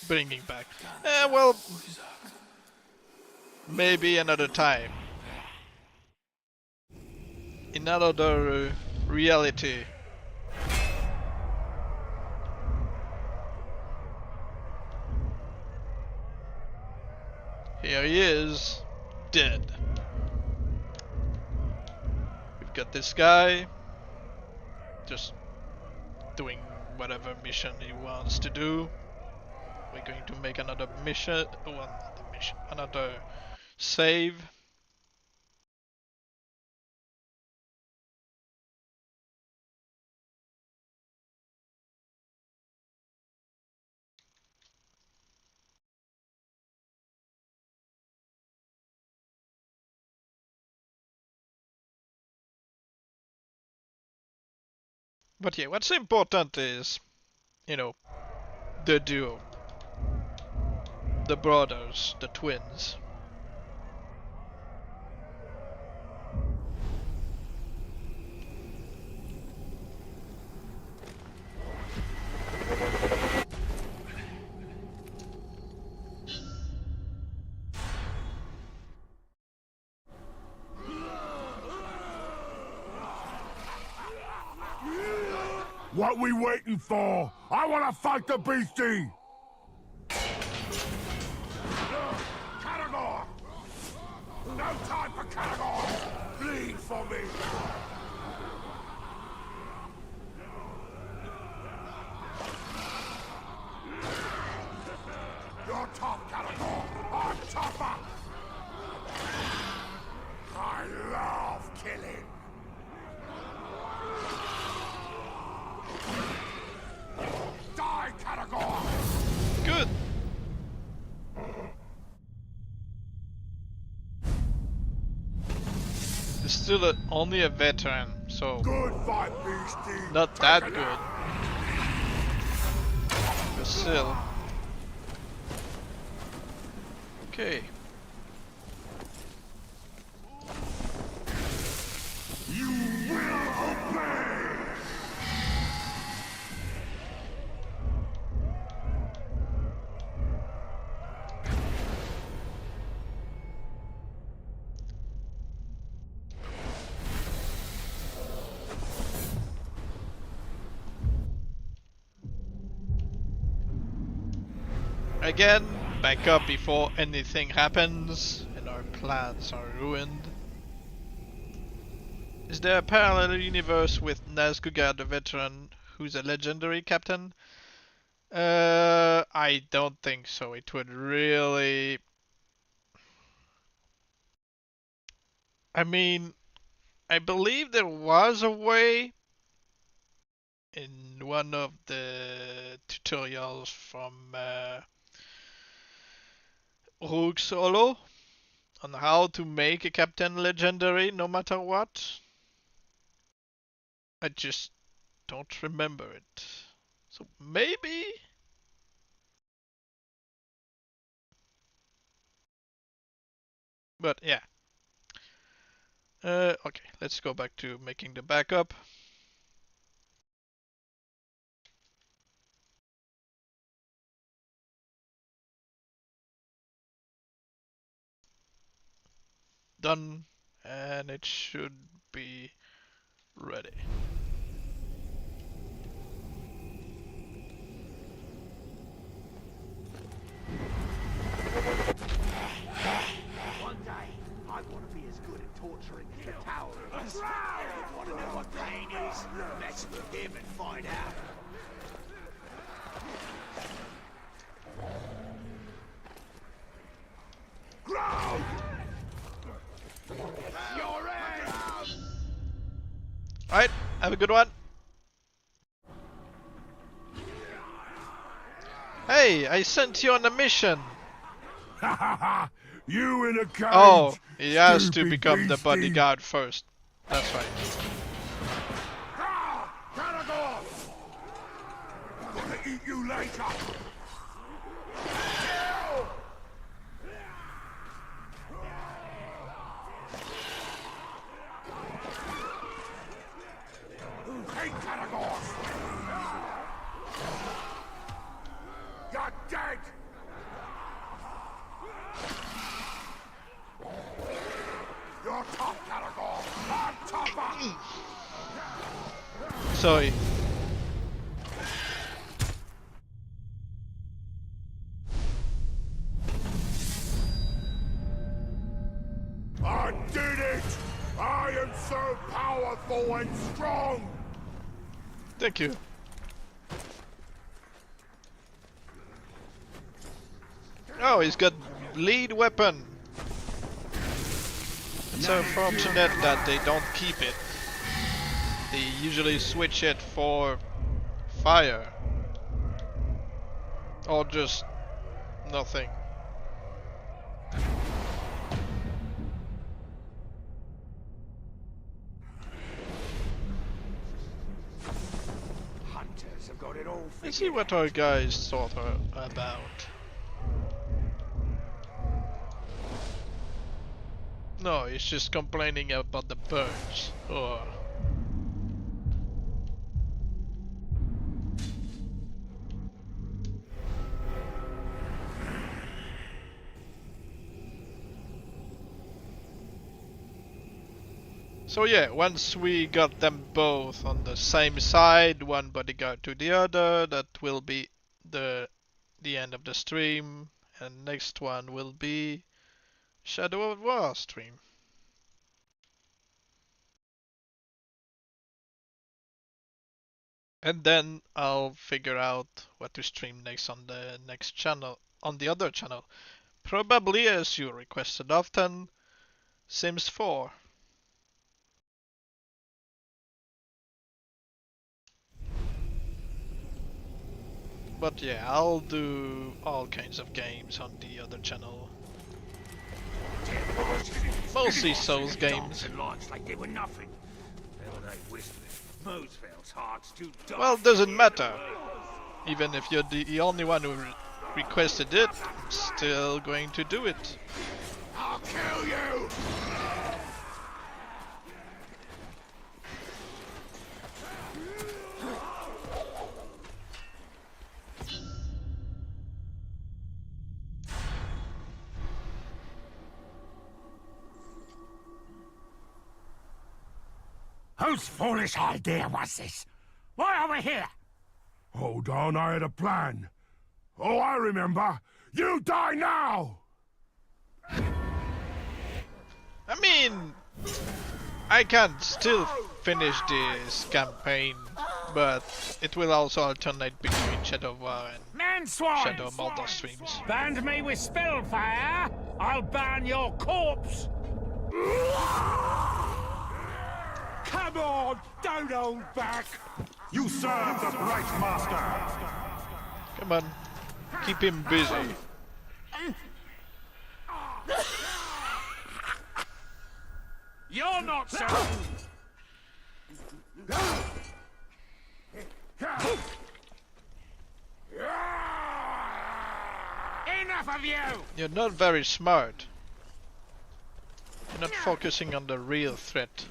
Bringing back. Well, maybe another time. In another reality. Here he is, dead. We've got this guy, just doing whatever mission he wants to do. We're going to make another mission, another save. But yeah, what's important is, you know, the duo. The brothers, the twins. What we waiting for? I wanna fight the beastie! Caragor! No time for Caragor! Bleed for me! You're tough, Caragor! I'm tougher! I love killing! Die, Caragor! Good. He's still only a veteran, so good fight, beastie. Not that good. But still. Okay. You will obey! Again, back up before anything happens and our plans are ruined. Is there a parallel universe with Nazgûl the veteran who's a legendary captain? I don't think so. It would really... I mean, I believe there was a way in one of the tutorials from Rogue Solo on how to make a captain legendary no matter what. I just don't remember it. So maybe? But yeah. Okay, let's go back to making the backup. Done, and it should be ready. One day, I want to be as good at torturing the tower as you want to know what pain is? Mess with him and find out. Ground! You're in! Alright, have a good one. Hey, I sent you on a mission. You in a cage. Oh, he has to stupid become the beastie. bodyguard first. That's right. Caragor! I'm gonna eat you later. Hey, Caragor! You're dead! You're tough, Caragor! I'm tougher! Sorry. I did it! I am so powerful and strong! Thank you. Oh, he's got lead weapon. It's unfortunate that they don't keep it. They usually switch it for fire. Or just nothing. Hunters have got it all Let's see what our guys thought about. No, he's just complaining about the birds. Oh. So yeah, once we got them both on the same side, one bodyguard to the other, that will be the end of the stream, and next one will be Shadow of War stream. And then I'll figure out what to stream next on the next channel, on the other channel. Probably, as you requested often, Sims 4. But yeah, I'll do all kinds of games on the other channel. Mostly Souls games. Like they were nothing. Well, it doesn't matter. Even if you're the only one who requested it, I'm still going to do it. I'll kill you! Whose foolish idea was this? Why are we here? Hold on, I had a plan. Oh, I remember. You die now! I mean, I can still finish this campaign, but it will also alternate between Shadow of War and Shadow of Mordor streams. Band me with spellfire, I'll ban your corpse! Come on, don't hold back! You serve the Bright Master! Come on, keep him busy. You're not so... Enough of you! You're not very smart. You're not focusing on the real threat.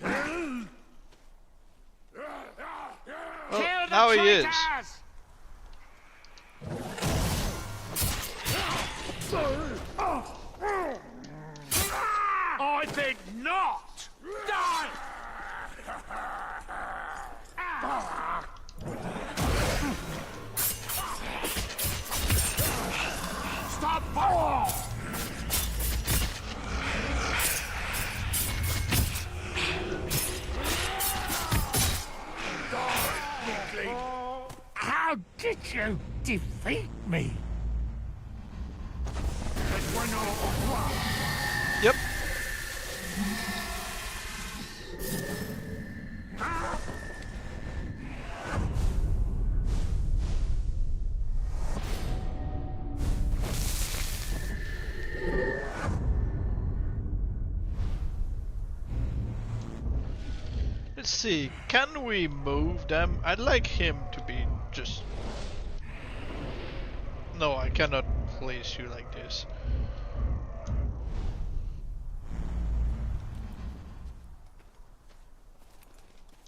Well, now he is. I did not! Die! Stop fire! How did you defeat me? Yep. Let's see, can we move them? I'd like him to be just... No, I cannot place you like this.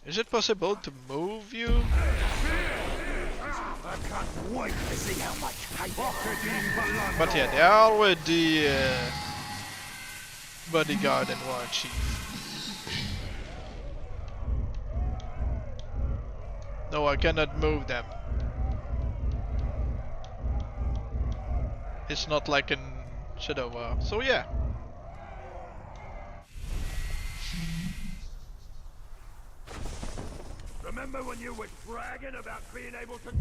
Is it possible to move you? I can't wait to see how much But yeah, they are already bodyguard and war chief. No, I cannot move them. It's not like in Shadow War. So yeah. Remember when you were bragging about being able to...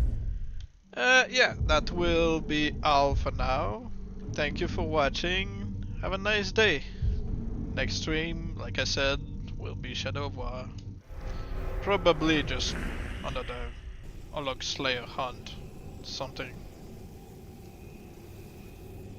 Yeah, that will be all for now. Thank you for watching. Have a nice day. Next stream, like I said, will be Shadow of War. Probably just another Olog Slayer hunt. Something.